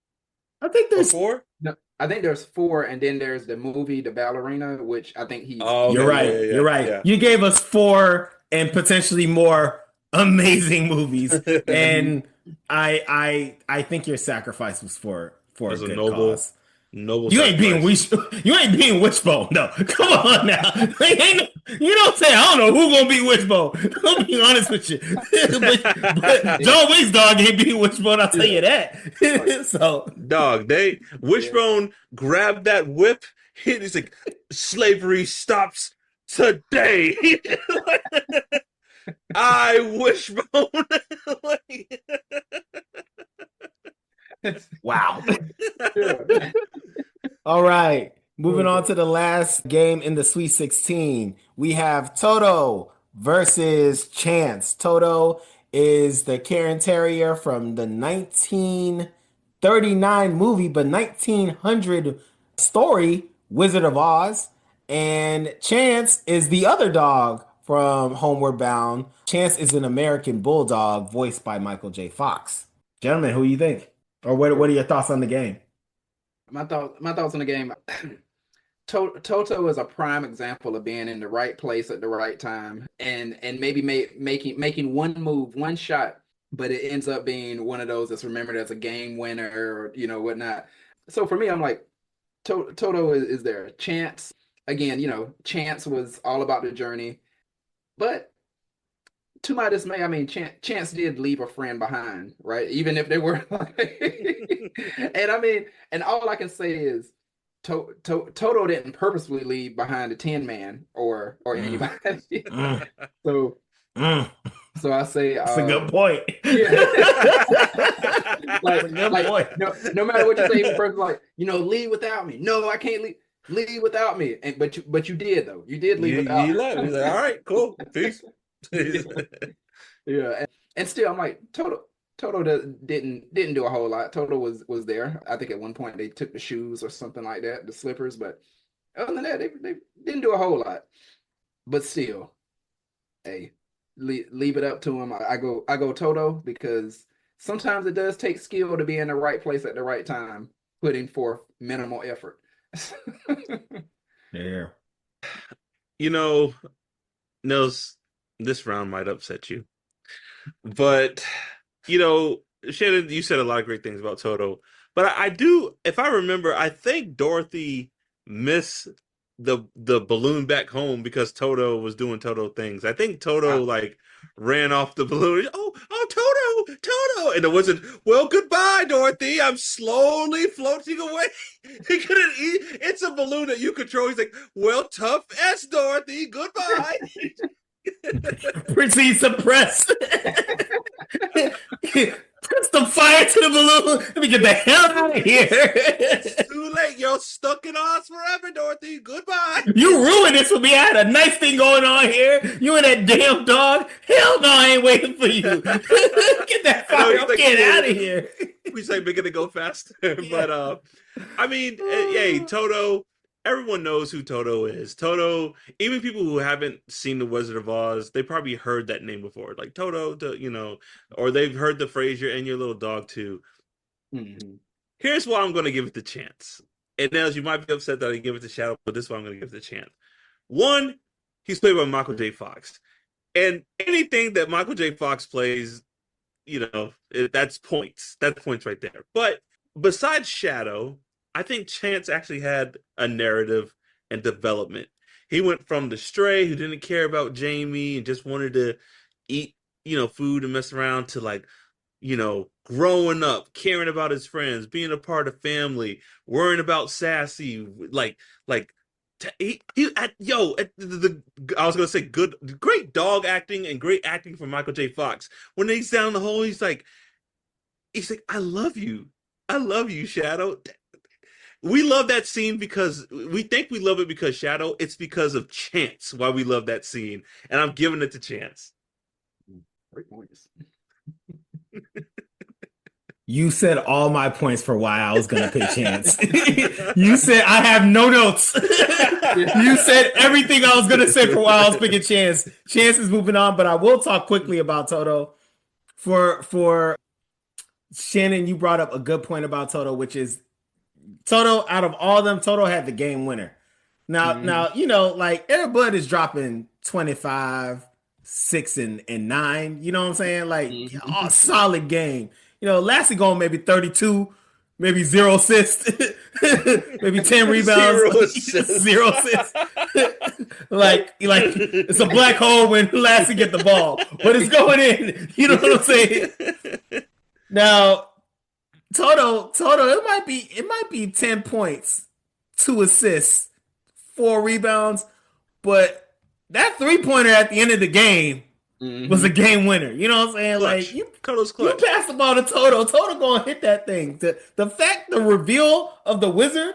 I think or there's. four? No, I think there's four, and then there's the movie The Ballerina, which I think Oh, he's You're okay, in yeah, right. both. You're right. yeah, You gave us four and potentially more amazing movies, yeah. Mhm. and I think your sacrifice was for a Was a good noble, cause. noble You ain't being sacrifice. wish. You ain't being Wishbone. No, come on now. Like, you don't say. I don't know who gonna be Wishbone. I'm being honest with you. but Yeah, John Wick's dog ain't being Wishbone. I'll tell yeah. you Like, that. So Dog, they yeah. Wishbone grabbed that whip. He's like, slavery stops today. I Wishbone. Like, wow. Yeah. All right. Moving on Okay. to the last game in the Sweet 16. We have Toto versus Chance. Toto is the Karen Terrier from the 1939 movie, but 1900 story, Wizard of Oz. And Chance is the other dog from Homeward Bound. Chance is an American bulldog voiced by Michael J. Fox. Gentlemen, who do you think? Or what are your thoughts on the game? My thoughts on the game. Toto is a prime example of being in the right place at the right time, and maybe making one move, one shot, but it ends up being one of those that's remembered as a game winner, or whatnot. So for me, I'm like, Toto is there. Chance, again, Chance was all about the journey, but to my dismay, I mean, Chance did leave a friend behind, right? Even if they were and I mean, and all I can say is Toto didn't purposefully leave behind a Tin Man or Mm, anybody. mm, so mm. so I say, That's a good point. yeah. That's a good point. No matter what you say, even person like, leave without me. No, I can't leave without me. And but you did though. You did leave without you left. He's like, all right, cool, peace. yeah. Yeah, and still, I'm like Toto didn't do a whole lot. Toto was there. I think at one point they took the shoes or something like that, the slippers. But other than that, they didn't do a whole lot. But still, hey, leave it up to him. I go Toto because sometimes it does take skill to be in the right place at the right time, putting forth minimal effort. Yeah. You know, Nils, this round might upset you. But Shannon, you said a lot of great things about Toto. But I do, if I remember, I think Dorothy missed the balloon back home because Toto was doing Toto things. I think Toto Wow. like ran off the balloon. Oh, Toto! And the wizard, well, goodbye, Dorothy. I'm slowly floating away. He couldn't eat. It's a balloon that you control. He's like, well, tough S, Dorothy. Goodbye. Proceed to press. Press the fire to the balloon. Let me get the hell out of here. It's too late. You're stuck in Oz forever, Dorothy. Goodbye. You ruined this for me. I had a nice thing going on here. You and that damn dog. Hell no, I ain't waiting for you. Get that I know fire. he's I'm like, getting cool. out of here. He's like making it go faster. Yeah. But I mean, yay, Toto. Everyone knows who Toto is. Toto, even people who haven't seen The Wizard of Oz, they probably heard that name before. Like Toto, or they've heard the phrase, you're and your little dog too. Mhm. Here's why I'm going to give it the chance. And Nels, you might be upset that I give it to Shadow, but this is why I'm going to give it the chance. One, he's played by Michael J. Fox. And anything that Michael J. Fox plays, that's points. That's points right there. But besides Shadow, I think Chance actually had a narrative and development. He went from the stray who didn't care about Jamie and just wanted to eat, food and mess around to like, growing up, caring about his friends, being a part of family, worrying about Sassy, like I was gonna say great dog acting and great acting from Michael J. Fox. When he's down the hole, he's like, I love you, Shadow. We love that scene because we think we love it because Shadow. It's because of Chance why we love that scene, and I'm giving it to Chance. Great points. You said all my points for why I was gonna pick Chance. You said I have no notes. You said everything I was gonna say for why I was picking Chance. Chance is moving on, but I will talk quickly about Toto. For Shannon, you brought up a good point about Toto, which is Toto, out of all of them, Toto had the game winner. Now, Mhm. like Air Bud is dropping 25, 6 and 9. You know what I'm saying? Like Mhm. solid game. Lassie going maybe 32, maybe zero assists, maybe 10 rebounds, Zero zero assists. assists. like it's a black hole when Lassie get the ball, but it's going in. You know what I'm saying? Now, Toto, it might be 10 points, 2 assists, 4 rebounds, but that 3-pointer at the end of the game was a Mhm. game winner. You know what I'm saying? Like Clutch. Toto's you clutch. pass the ball to Toto. Toto gonna hit that thing. The reveal of the wizard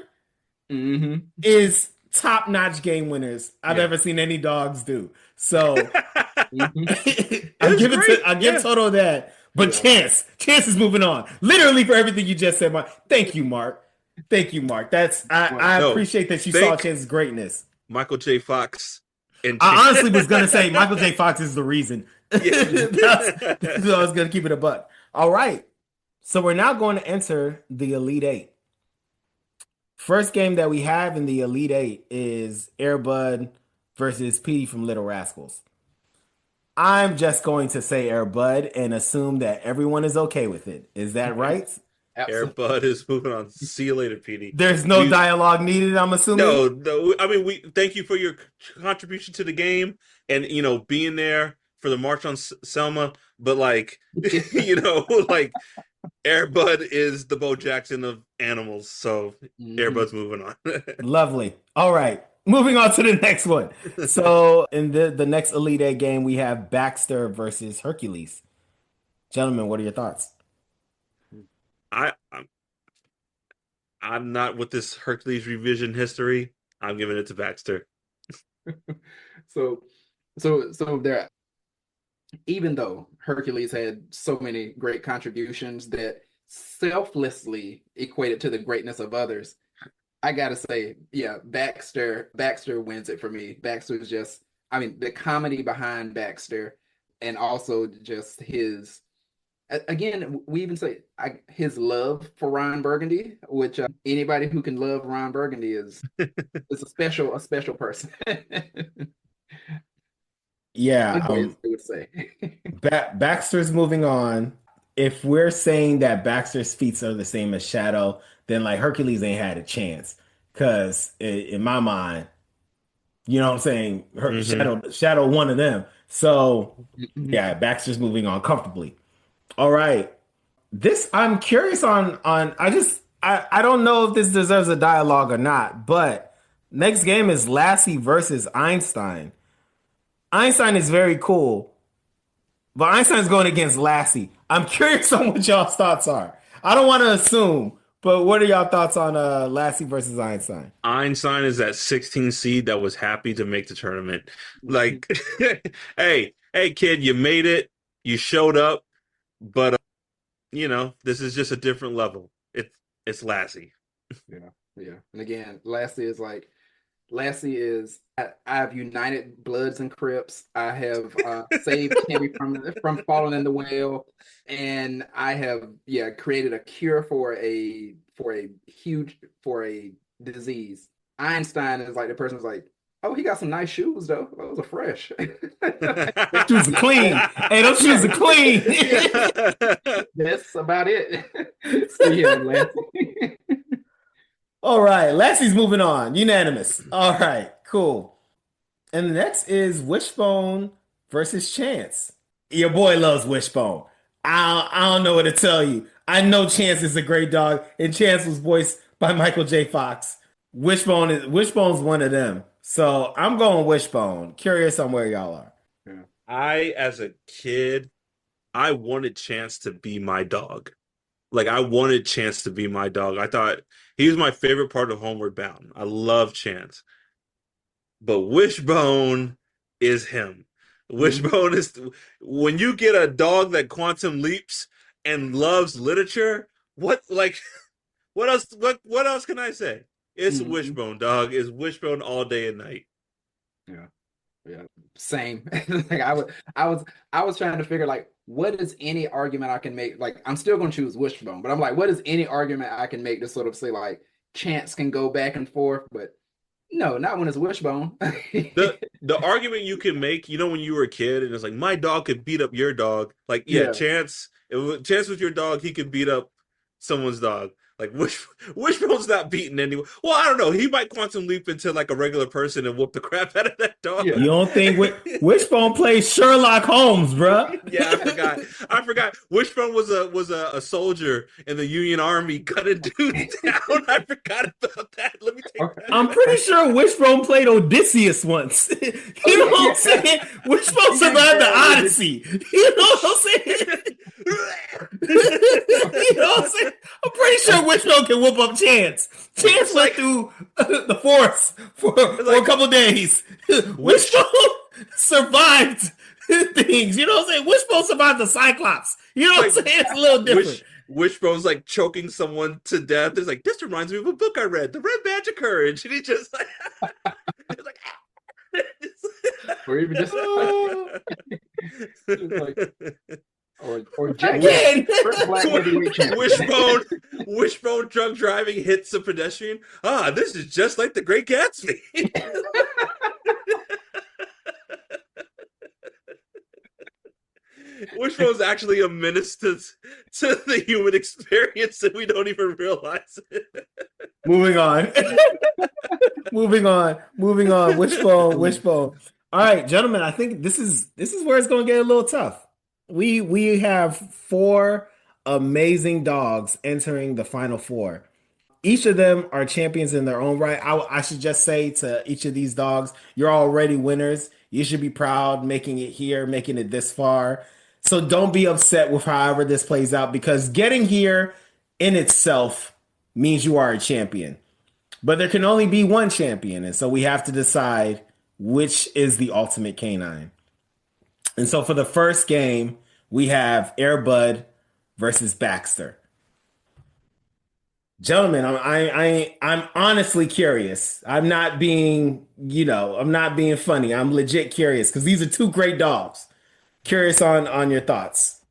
Mhm. is top notch game winners I've Yeah. ever seen any dogs do. So Mhm. It was great. I give Yeah. Toto that. But Yeah. Chance is moving on. Literally for everything you just said, Mark. Thank you, Mark. Thank you, Mark. Well, I No. appreciate that you saw Thank Chance's greatness. Michael J. Fox and I honestly was gonna say Michael J. Fox is the reason. yeah. That's what I was gonna keep it a buck. All right. So we're now going to enter the Elite Eight. First game that we have in the Elite Eight is Airbud versus Petey from Little Rascals. I'm just going to say Airbud and assume that everyone is okay with it. Is that right? Air absolutely. Bud is moving on. See you later, PD. There's no We dialogue needed, I'm assuming. no. I mean, we thank you for your contribution to the game and being there for the March on Selma. But like, like Air Bud is the Bo Jackson of animals. So Air Mhm. Bud's moving on. Lovely. All right. Moving on to the next one. So in the next Elite Eight game, we have Baxter versus Hercules. Gentlemen, what are your thoughts? I'm not with this Hercules revision history. I'm giving it to Baxter. So, so there. Even though Hercules had so many great contributions that selflessly equated to the greatness of others, I gotta say, yeah, Baxter wins it for me. Baxter is just, I mean, the comedy behind Baxter, and also just his, again, we even say his love for Ron Burgundy, which anybody who can love Ron Burgundy is a special person. Yeah, Anyways, I would say. Baxter's moving on. If we're saying that Baxter's feats are the same as Shadow, then like Hercules ain't had a chance. Cause in my mind, you know what I'm saying, Hmm. Shadow one of them. So yeah, Baxter's moving on comfortably. All right. This I'm curious on I don't know if this deserves a dialogue or not, but next game is Lassie versus Einstein. Einstein is very cool, but Einstein's going against Lassie. I'm curious on what y'all's thoughts are. I don't want to assume, but what are y'all thoughts on Lassie versus Einstein? Einstein is that 16 seed that was happy to make the tournament. Like, hey, kid, you made it. You showed up, but this is just a different level. It's Lassie. Yeah, yeah. And again, Lassie is I've united Bloods and Crips. I have saved Timmy from falling in the well, and I have created a cure for a disease. Einstein is like the person who's like, oh, he got some nice shoes though. Those are fresh. Those shoes are clean. Hey, those shoes are clean. Yeah. That's about it. So yeah, Lassie. All right, Lassie's moving on. Unanimous. All right, cool. And the next is Wishbone versus Chance. Your boy loves Wishbone. I don't know what to tell you. I know Chance is a great dog, and Chance was voiced by Michael J. Fox. Wishbone's one of them. So I'm going Wishbone. Curious on where y'all are. Yeah. As a kid, I wanted Chance to be my dog. Like, I wanted Chance to be my dog. I thought he was my favorite part of Homeward Bound. I love Chance. But Wishbone is him. Mhm. Wishbone is when you get a dog that quantum leaps and loves literature, what like what else can I say? It's Mhm. Wishbone, dog. It's Wishbone all day and night. Yeah. Yeah, same. Like I was trying to figure like what is any argument I can make? Like I'm still gonna choose Wishbone, but I'm like, what is any argument I can make to sort of say like chance can go back and forth, but no, not when it's Wishbone. The argument you can make, when you were a kid and it's like my dog could beat up your dog. Like, yeah, Yeah. Chance with your dog, he could beat up someone's dog. Like Wishbone's not beating anyone. Well, I don't know. He might quantum leap into like a regular person and whoop the crap out of that dog. Yeah. You don't think Wishbone plays Sherlock Holmes, bruh? Yeah, I forgot. I forgot. Wishbone was a soldier in the Union Army, cutting dudes down. I forgot about that. Let me take Okay. that I'm pretty back. sure Wishbone played Odysseus once. Oh You know what I'm yeah, saying? Wishbone he did survived the grab it. Odyssey. You know what I'm saying? You know what I'm saying? I'm pretty sure Wishbone can whoop up Chance. Chance It's went like through the forest it's for a like couple days. which Wishbone survived things. You know what I'm saying? Wishbone survived the Cyclops. You know what like I'm saying? It's a little different. Wishbone's like choking someone to death. It's like this reminds me of a book I read, The Red Badge of Courage, and he just like it's like Or even just Oh, just like or I Jet Li, can't. first black heavyweight champion. Wishbone Wishbone drunk driving hits a pedestrian. Ah, this is just like the Great Gatsby. Wishbone's actually a menace to the human experience, and we don't even realize it. Moving on. Moving on. Moving on. Wishbone. Wishbone. All right, gentlemen. I think this is where it's going to get a little tough. We have four amazing dogs entering the final four. Each of them are champions in their own right. I should just say to each of these dogs, you're already winners. You should be proud making it here, making it this far. So don't be upset with however this plays out because getting here in itself means you are a champion. But there can only be one champion. And so we have to decide which is the ultimate canine. And so for the first game, we have Airbud versus Baxter. Gentlemen, I'm honestly curious. I'm not being, I'm not being funny. I'm legit curious because these are two great dogs. Curious on your thoughts.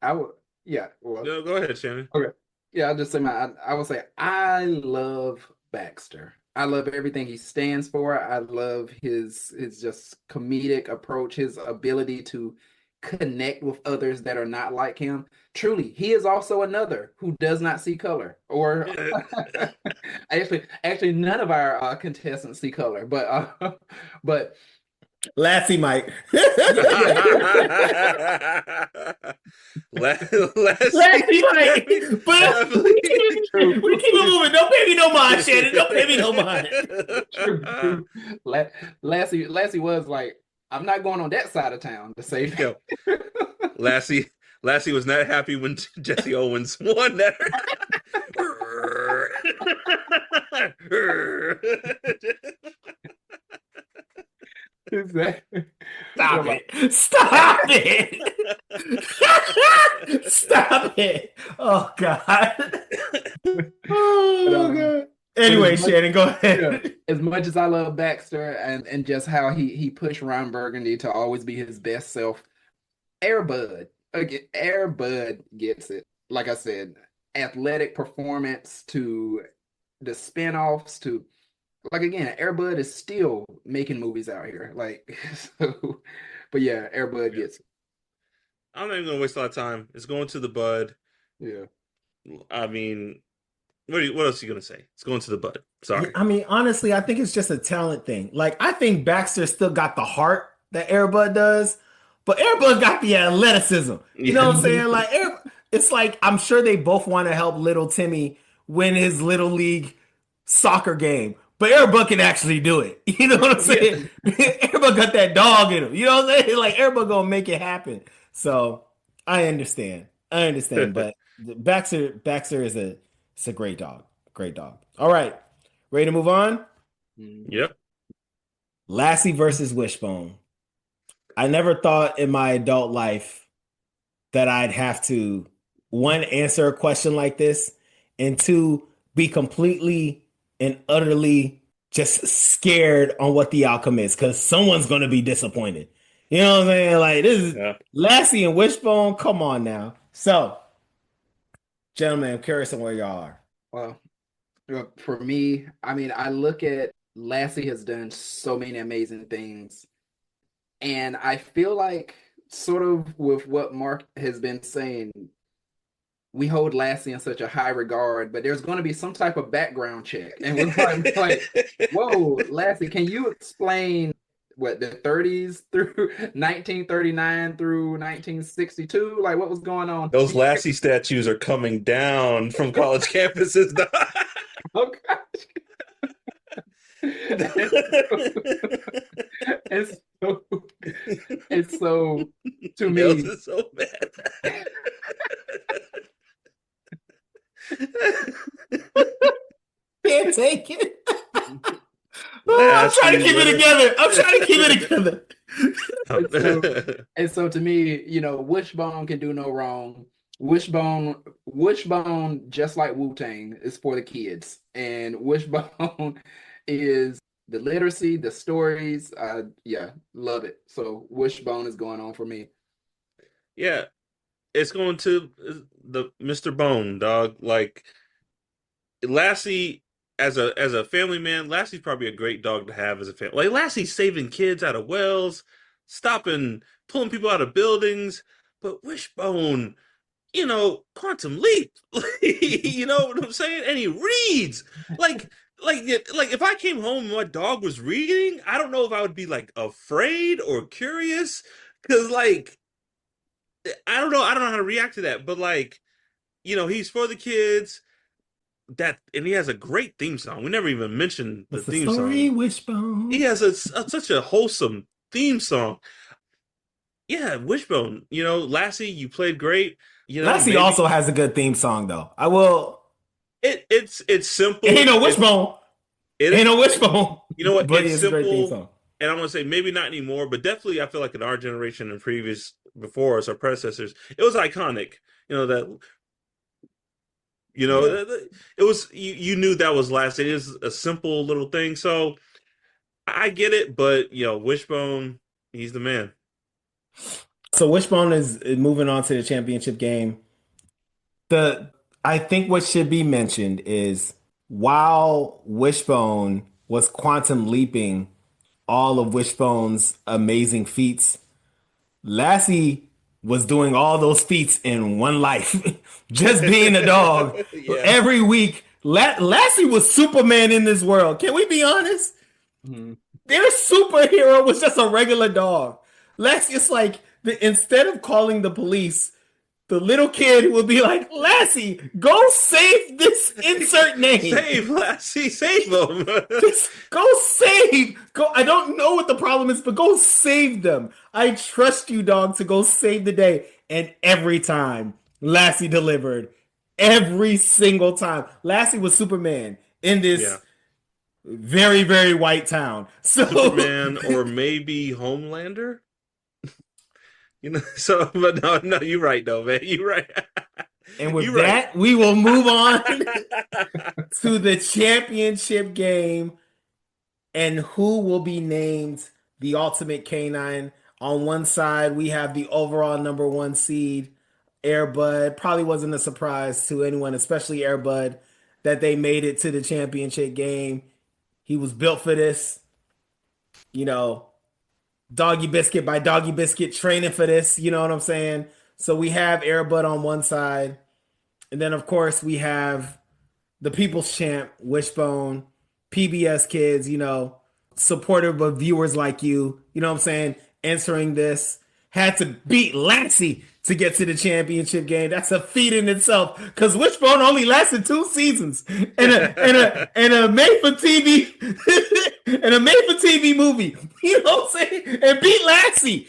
I would, yeah. Well, No, go ahead, Shannon. okay. Yeah, I'll just say I would say I love Baxter. I love everything he stands for. I love his just comedic approach, his ability to connect with others that are not like him. Truly, he is also another who does not see color. Or actually, none of our contestants see color, but Lassie might. Lassie Lassie might. But we definitely. keep, true, we keep it moving. Don't pay me no mind, Shannon. Don't pay me no mind. true. Lassie was like, I'm not going on that side of town to save Yo, Lassie Lassie was not happy when Jesse Owens won that. Exactly. Stop So, like, it. Stop it. Stop it. Oh, God. but, Oh, God. but Anyway, Shannon, go yeah, ahead. as much as I love Baxter and just how he pushed Ron Burgundy to always be his best self, Airbud, again, Airbud gets it. Like I said, athletic performance to the spinoffs to like again, Airbud is still making movies out here. Like so, but yeah, Airbud Yeah. gets it. I'm not even gonna waste a lot of time. It's going to the bud. Yeah. I mean, what else are you gonna say? It's going to the bud. Yeah, Sorry. I mean, honestly, I think it's just a talent thing. Like, I think Baxter still got the heart that Airbud does, but Airbud got the athleticism. You know Yeah. what I'm saying? Like, it's like I'm sure they both want to help little Timmy win his little league soccer game, but Airbud can actually do it. You know what I'm Yeah. saying? Airbud got that dog in him. You know what I'm saying? Like, Airbud gonna make it happen. So I understand. I understand, but Baxter is it's a great dog. Great dog. All right. Ready to move on? Mhm. Yep. Lassie versus Wishbone. I never thought in my adult life that I'd have to one, answer a question like this, and two, be completely and utterly just scared on what the outcome is because someone's going to be disappointed. You know what I'm saying? Like, this is Yeah. Lassie and Wishbone. Come on now. So, gentlemen, I'm curious on where y'all are. Well, for me, I mean, I look at Lassie has done so many amazing things, and I feel like sort of with what Mark has been saying, we hold Lassie in such a high regard, but there's going to be some type of background check, and we're going to be like, "Whoa, Lassie, can you explain what the 30s through 1939 through 1962? Like, what was going on?" Those Lassie statues are coming down from college campuses. Oh gosh. And so, so, and so to Nails me, is so bad. Can't take it. Oh, I'm trying to Lassie keep it with together. I'm trying to keep it together. and so it. and so to me, Wishbone can do no wrong. Wishbone, just like Wu-Tang, is for the kids. And Wishbone is the literacy, the stories. Yeah, love it. So Wishbone is going on for me. Yeah, it's going to the Mr. Bone, dog. Like Lassie, as a family man, Lassie's probably a great dog to have as a family. Like Lassie's saving kids out of wells, stopping, pulling people out of buildings. But Wishbone, quantum leap. You know what I'm saying? And he reads like like if I came home and my dog was reading, I don't know if I would be like afraid or curious because like I don't know how to react to that. But like he's for the kids. That and he has a great theme song. We never even mentioned the What's the theme story, song. He Wishbone? has such a wholesome theme song. Yeah, Wishbone. Lassie, you played great. Lassie Maybe also has a good theme song, though. I will. it's Ain't simple. no It's Wishbone. Ain't it. no Wishbone. You know what? But It's it's a great theme simple, song. and I'm gonna say maybe not anymore, but definitely I feel like in our generation and previous before us, our predecessors, it was iconic. You know that. Yeah. It was you knew that was Lassie. It is a simple little thing, so I get it. But Wishbone, he's the man. So Wishbone is moving on to the championship game. The I think what should be mentioned is while Wishbone was quantum leaping all of Wishbone's amazing feats, Lassie was doing all those feats in one life, just being a dog. Yeah. Every week, Lassie was Superman in this world. Can we be honest? Mhm. Their superhero was just a regular dog. Lassie is like instead of calling the police, the little kid would be like, Lassie, go save this insert name. Save Lassie, save him. Just go save. Go. I don't know what the problem is, but go save them. I trust you, dog, to go save the day. And every time, Lassie delivered. Every single time. Lassie was Superman in Yeah. this very, very white town. So, Superman or maybe Homelander? So but no, you're right though, man. You're right. and You're with right. that, we will move on to the championship game and who will be named the ultimate canine. On one side, we have the overall number one seed, Airbud. Probably wasn't a surprise to anyone, especially Airbud, that they made it to the championship game. He was built for this, you know, doggy biscuit by doggy biscuit training for this, you know what I'm saying? So we have Airbud on one side. And then, of course, we have the people's champ, Wishbone, PBS kids, supportive of viewers like you know what I'm saying, answering this. Had to beat Lassie to get to the championship game. That's a feat in itself because Wishbone only lasted 2 seasons and a made for TV and a made for TV movie. You know what I'm saying? And beat Lassie.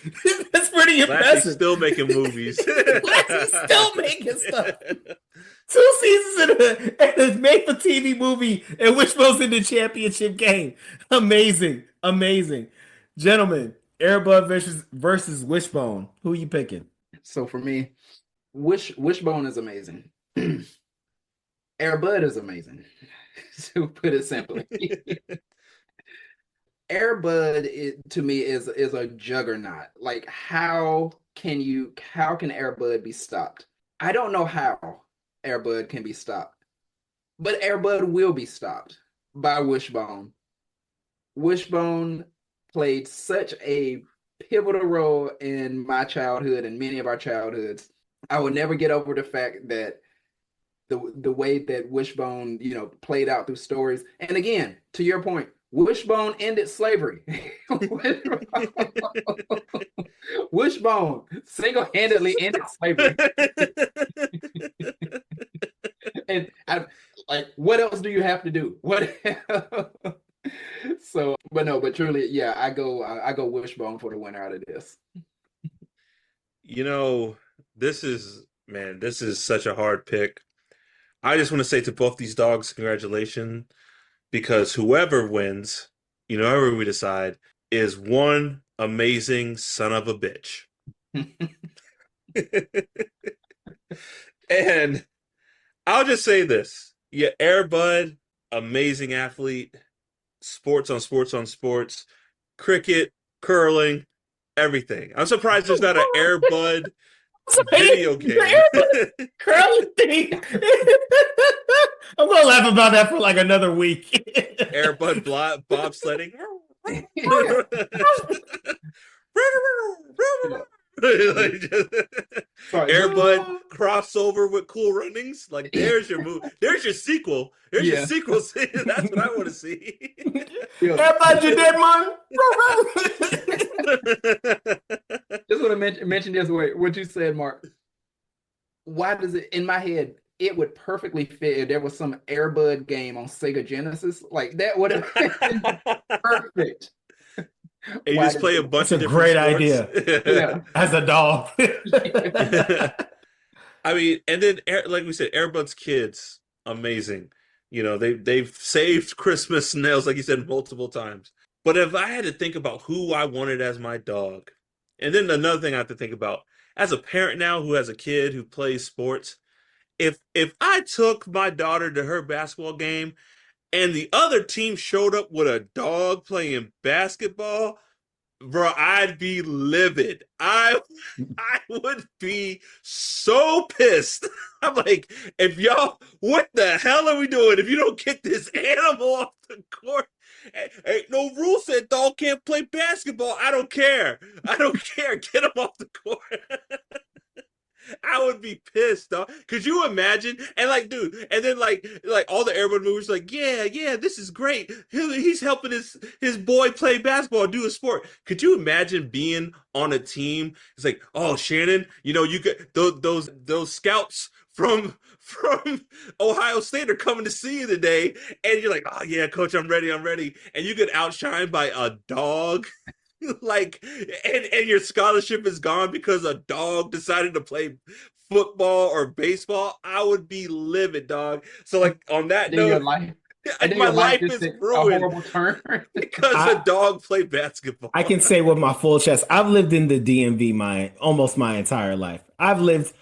That's pretty Lassie's impressive. still making movies. Lassie's still making stuff. 2 seasons and a made for TV movie and Wishbone's in the championship game. Amazing. Amazing. Gentlemen, Airbud versus Wishbone. Who you picking? So for me, Wishbone is amazing. Air Bud is amazing. To put it simply. Air Bud to me is a juggernaut. Like how can Air Bud be stopped? I don't know how Air Bud can be stopped, but Air Bud will be stopped by Wishbone. Wishbone played such a pivotal role in my childhood and many of our childhoods. I will never get over the fact that the way that Wishbone, played out through stories. And again, to your point, Wishbone ended slavery. Wishbone single-handedly ended slavery. And what else do you have to do? What? So, but truly, yeah, I go Wishbone for the winner out of this. This is such a hard pick. I just want to say to both these dogs, congratulations, because whoever wins, whoever we decide, is one amazing son of a bitch. And I'll just say this. Yeah, Air Bud, amazing athlete, sports on sports on sports, cricket, curling, everything. I'm surprised there's not an Air Bud video game. Curling thing. I'm gonna laugh about that for like another week. Air Bud bobsledding. Air Bud crossover with Cool Runnings. Like, there's your move. There's your sequel. There's your sequel. That's what I want to see. Air Bud, you dead, man. Just want to mention this way. What you said, Mark. Why does it, in my head, it would perfectly fit if there was some Air Bud game on Sega Genesis. Like, that would have been perfect. And you just play a bunch of different great sports. Idea. Yeah. As a dog. I mean, and then, like we said, Air Bud's kids, amazing. They've saved Christmas nails, like you said, multiple times. But if I had to think about who I wanted as my dog, and then another thing I have to think about, as a parent now who has a kid who plays sports, if I took my daughter to her basketball game and the other team showed up with a dog playing basketball, bro, I'd be livid. I would be so pissed. I'm like, what the hell are we doing? If you don't kick this animal off the court, ain't no rule said dog can't play basketball. I don't care. Get him off the court. I would be pissed, dog. Could you imagine? And dude, and then like all the Air Bud movies, yeah, this is great. He's helping his boy play basketball, do a sport. Could you imagine being on a team? It's like, oh, Shannon, you get those scouts from Ohio State are coming to see you today, and you're like, oh yeah, coach, I'm ready, and you get outshined by a dog. And your scholarship is gone because a dog decided to play football or baseball, I would be livid, dog. So on that note, my life is ruined a horrible turn because a dog played basketball. I can say with my full chest, I've lived in the DMV almost my entire life. I've lived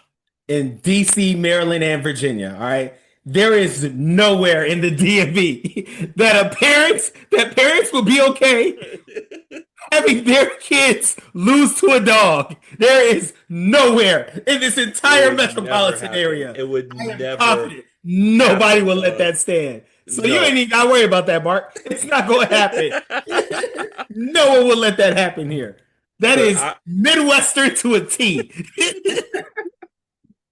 in DC, Maryland, and Virginia. All right. There is nowhere in the DMV that parents will be okay having their kids lose to a dog. There is nowhere in this entire metropolitan area. It would never. Confident. Nobody will let that stand. So you ain't even got to worry about that, Mark. It's not going to happen. No one will let that happen here. That is Midwestern to a T.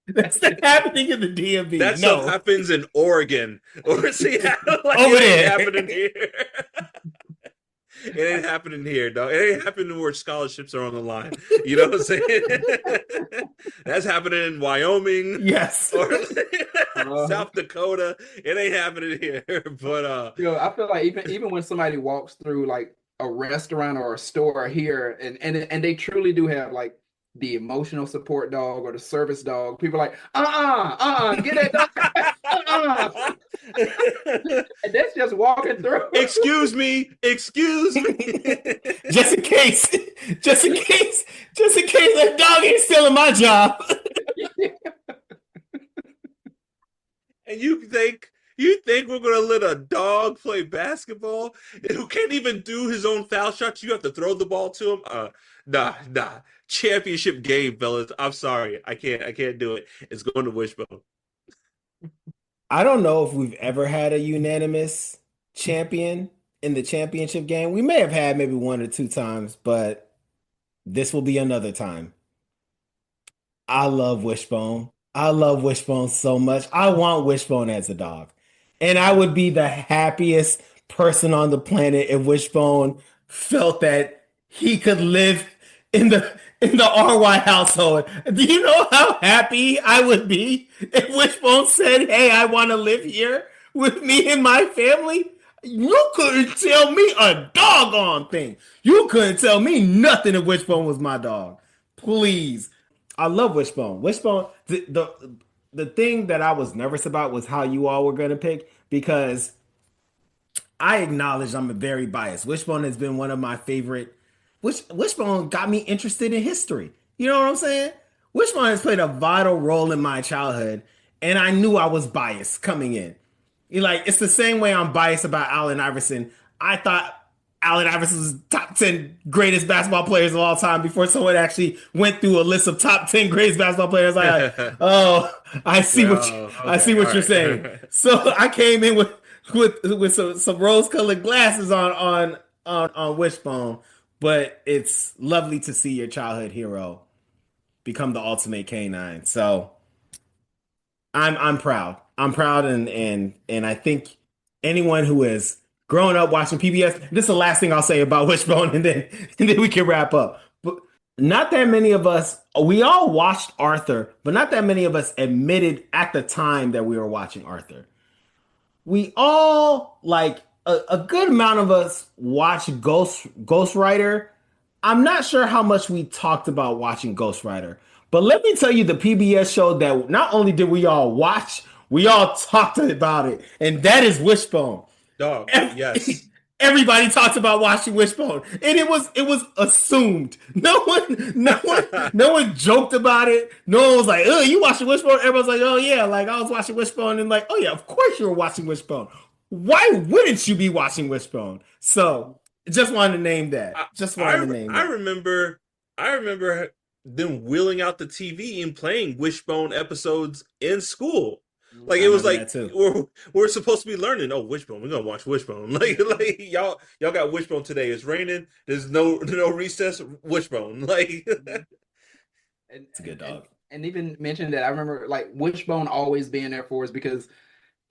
That's not happening in the DMV. That stuff happens in Oregon or Seattle. Over there. Happening here. It ain't happening here, dog. It ain't happening where scholarships are on the line. You know what I'm saying? That's happening in Wyoming. Yes. Or South Dakota. It ain't happening here. But I feel like even when somebody walks through a restaurant or a store here and they truly do have the emotional support dog or the service dog, people are like, get that dog. And that's just walking through. Excuse me. Just in case that dog ain't stealing my job. And you think we're gonna let a dog play basketball who can't even do his own foul shots? You have to throw the ball to him. Nah. Championship game, fellas. I'm sorry, I can't do it. It's going to Wishbone. I don't know if we've ever had a unanimous champion in the championship game. We may have had maybe one or two times, but this will be another time. I love Wishbone. I love Wishbone so much. I want Wishbone as a dog. And I would be the happiest person on the planet if Wishbone felt that he could live in the RY household. Do you know how happy I would be if Wishbone said, "Hey, I want to live here with me and my family"? You couldn't tell me a doggone thing. You couldn't tell me nothing if Wishbone was my dog. Please. I love Wishbone. Wishbone, the thing that I was nervous about was how you all were going to pick because I acknowledge I'm very biased. Wishbone has been one of my favorite. Wishbone got me interested in history. You know what I'm saying? Wishbone has played a vital role in my childhood, and I knew I was biased coming in. It's the same way I'm biased about Allen Iverson. I thought Allen Iverson was top 10 greatest basketball players of all time before someone actually went through a list of top 10 greatest basketball players. Oh, I see I see Okay, what all you're saying. right. So I came in with some rose-colored glasses on Wishbone, but it's lovely to see your childhood hero become the ultimate canine. So I'm proud. I'm proud, and I think anyone who has grown up watching PBS. This is the last thing I'll say about Wishbone, and then we can wrap up. But not that many of us. We all watched Arthur, but not that many of us admitted at the time that we were watching Arthur. We all like a good amount of us watched Ghost Rider. I'm not sure how much we talked about watching Ghost Rider, but let me tell you the PBS show that not only did we all watch, we all talked about it, and that is Wishbone. Dog, yes. Everybody talked about watching Wishbone, and it was assumed. No one joked about it. No one was like, "Oh, you watching Wishbone?" Everyone's like, "Oh yeah," like I was watching Wishbone, and like, "Oh yeah, of course you were watching Wishbone. Why wouldn't you be watching Wishbone?" So just wanted to name that. I, Just wanted to I name I that. remember I remember them wheeling out the TV and playing Wishbone episodes in school. Like I it was remember like that too. we're supposed to be learning. Oh, Wishbone, we're gonna watch Wishbone. Like y'all got Wishbone today. It's raining. There's no recess. Wishbone. Like and It's a good and dog. and even mentioned that I remember like Wishbone always being there for us because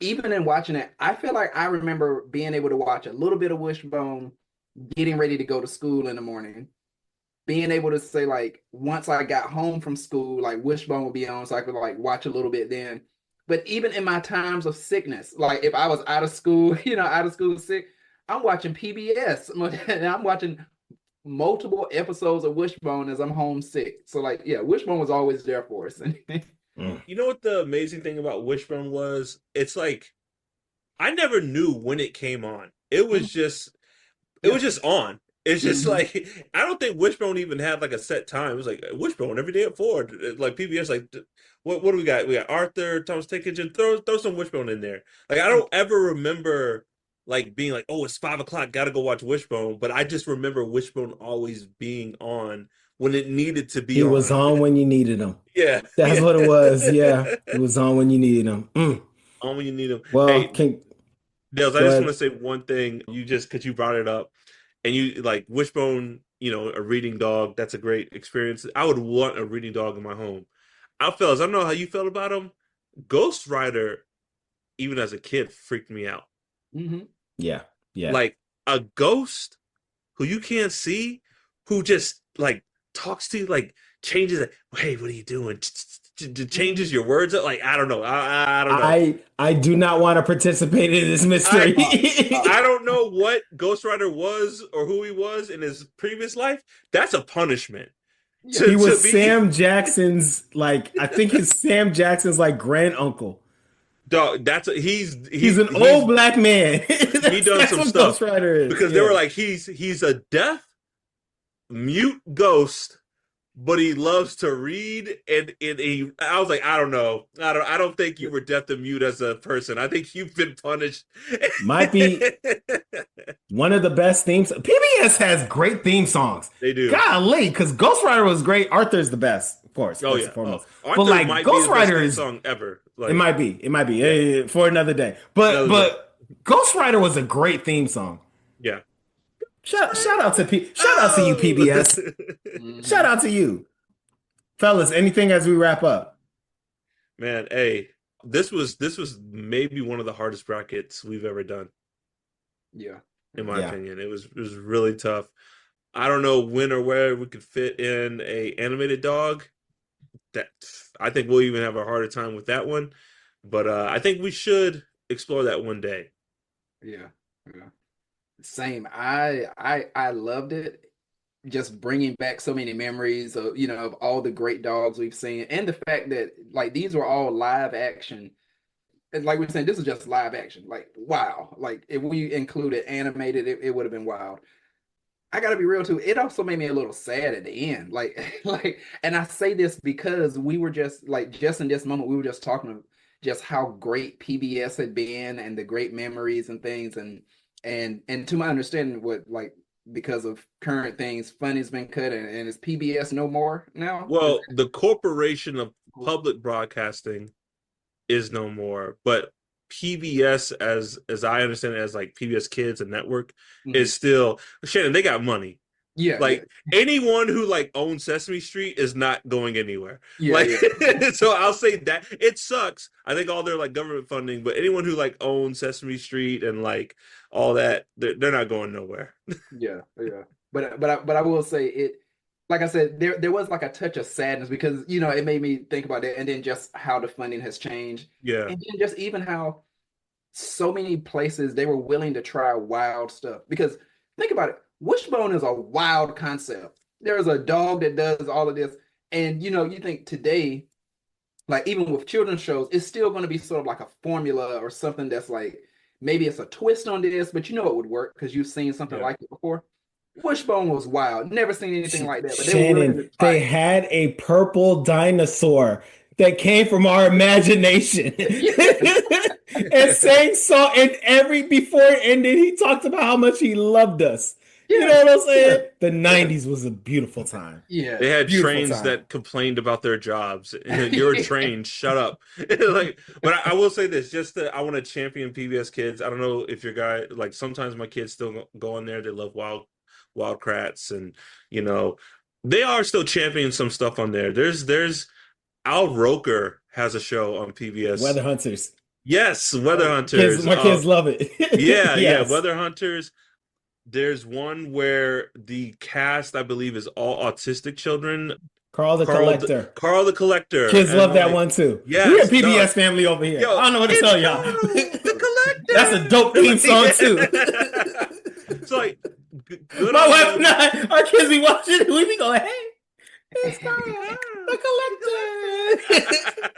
even in watching it, I feel like I remember being able to watch a little bit of Wishbone, getting ready to go to school in the morning, being able to say like once I got home from school, like Wishbone would be on, so I could like watch a little bit then. But even in my times of sickness, like if I was out of school, out of school sick, I'm watching PBS and I'm watching multiple episodes of Wishbone as I'm homesick. So like, yeah, Wishbone was always there for us. Mm. you know what the amazing thing about Wishbone was? It's like I never knew when it came on. It was Yeah. just on. It's just Mhm. like I don't think Wishbone even had like a set time. It was like Wishbone every day at 4. Like PBS, like what do we got? We got Arthur, Thomas Take Kitchen. Throw some Wishbone in there. Like I don't ever remember like being like, oh, it's 5 o'clock, gotta go watch Wishbone. But I just remember Wishbone always being on when it needed to be He was on. on when you needed him. Yeah, That's yeah. what it was. Yeah, he was on when you needed him. Mm. On when you need him. Well, Hey, can Dales, I go just want to ahead. say one thing. You just because you brought it up, and you like Wishbone, a reading dog. That's a great experience. I would want a reading dog in my home. Fellas, I don't know how you felt about him. Ghost Rider, even as a kid, freaked me out. Mhm. Yeah, yeah. Like a ghost who you can't see, who just like talks to you, like changes it. Hey, what are you doing? Changes Mhm. your words. Like I don't know. I don't know. I do not want to participate in this I mystery. I don't know what Ghost Rider was or who he was in his previous life. That's a punishment Yeah. He to was be Sam Jackson's like I think his Sam Jackson's like grand uncle. dog. He's an old He's black man. he done That's some what Ghost stuff Rider is. because they were Yeah. like he's a deaf mute ghost but he loves to read, and I was like, I don't know. I don't think you were deaf and mute as a person. I think you've been punished. Might be one of the best themes. PBS has great theme songs. They do. Golly, because Ghost Rider was great. Arthur's the best, of course, Oh first yeah. and Oh, foremost. But Arthur like might be Ghost the best Rider theme is, song ever. it Like, might be, it might be yeah, for another day. But another day. Ghost Rider was a great theme song. Yeah. Shout out to you, Oh, PBS. Shout Mhm. out to you, fellas. Anything as we wrap up? man. Hey, this was maybe one of the hardest brackets we've ever done, Yeah. in my Yeah, opinion. It was really tough. I don't know when or where we could fit in a animated dog. That I think we'll even have a harder time with that one. But I think we should explore that one day. Yeah. Yeah. Same. I loved it. Just bringing back so many memories of, of all the great dogs we've seen, and the fact that like these were all live action. And like we were saying, this is just live action. Like, wow. Like if we included animated, it would have been wild. I gotta be real too. It also made me a little sad at the end. Like, like, and I say this because we were just like just in this moment, we were just talking of just how great PBS had been and the great memories and things. And to my understanding, what like because of current things, Funny's been cut and is PBS no more now? Is Well, the Corporation of Public Broadcasting is no more, but PBS, as I understand it, as like PBS Kids and Network, Mhm. is still Shannon. They got money. Yeah, yeah, Like anyone who like owns Sesame Street is not going anywhere. yeah, Like yeah, so I'll say that it sucks. I think all their like government funding, but anyone who like owns Sesame Street and like all that, they're not going nowhere. yeah, yeah. But I will say it. Like I said, there was like a touch of sadness because it made me think about it, and then just how the funding has changed, Yeah. and then just even how so many places they were willing to try wild stuff. Because think about it, Wishbone is a wild concept. There's a dog that does all of this, and you think today, like even with children's shows, it's still going to be sort of like a formula or something that's like maybe it's a twist on this, but it would work because you've seen something Yeah. like it before. Wishbone was wild. Never seen anything like that, but they were willing Shannon, to try they had a purple dinosaur that came from our imagination. it. And sang song and every before it ended, he talked about how much he loved us. You know Yeah, what I'm yeah, saying? The yeah, 90s was a beautiful time. They yeah, had Beautiful trains time. that complained about their jobs. You're yeah. trained, shut up. Like, but I will say this, just I want to champion PBS Kids. I don't know if your guy like sometimes my kids still go in there. They love Wildcrats, and you know they are still championing some stuff on there. There's Al Roker has a show on PBS. Weather Hunters. Yes, Weather Oh, Hunters. My kids love it. Yeah, Yes. Weather Hunters. There's one where the cast, I believe, is all autistic children. Carl the Collector. Carl the Collector, Kids and love that like, one too. We a yes, dog. PBS family over here. Yo, I don't know what to it's tell y'all. Carl That's a dope the theme song too. Collector. It's like good My on wife and them. I, our kids be watching it. We be going, hey, it's Carl, Carl the the collector. Collector.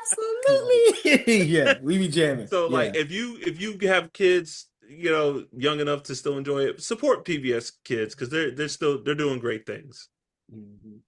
Absolutely. Yeah, we be jamming. So like Yeah. if you have kids, young enough to still enjoy it, support PBS Kids because they're doing great things. mhm.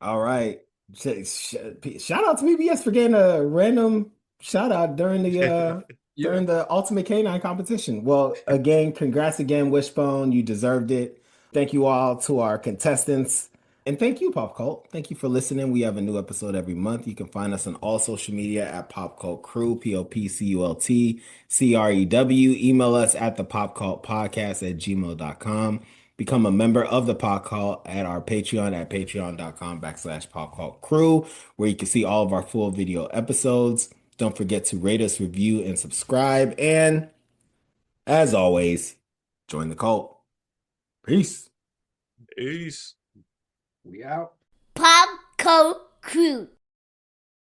All right. Shout out to PBS for getting a random shout out Yeah. during the Ultimate Canine competition. Well, again, congrats again, Wishbone. You deserved it. Thank you all to our contestants. And thank you, Pop Cult. Thank you for listening. We have a new episode every month. You can find us on all social media at Pop Cult Crew, POPCULTCREW. Email us at the Pop Cult Podcast at gmail.com. Become a member of the Pop Cult at our Patreon at patreon.com/Pop Cult Crew, where you can see all of our full video episodes. Don't forget to rate us, review, and subscribe. And as always, join the cult. Peace. Peace. We out. Pop Culture Crew.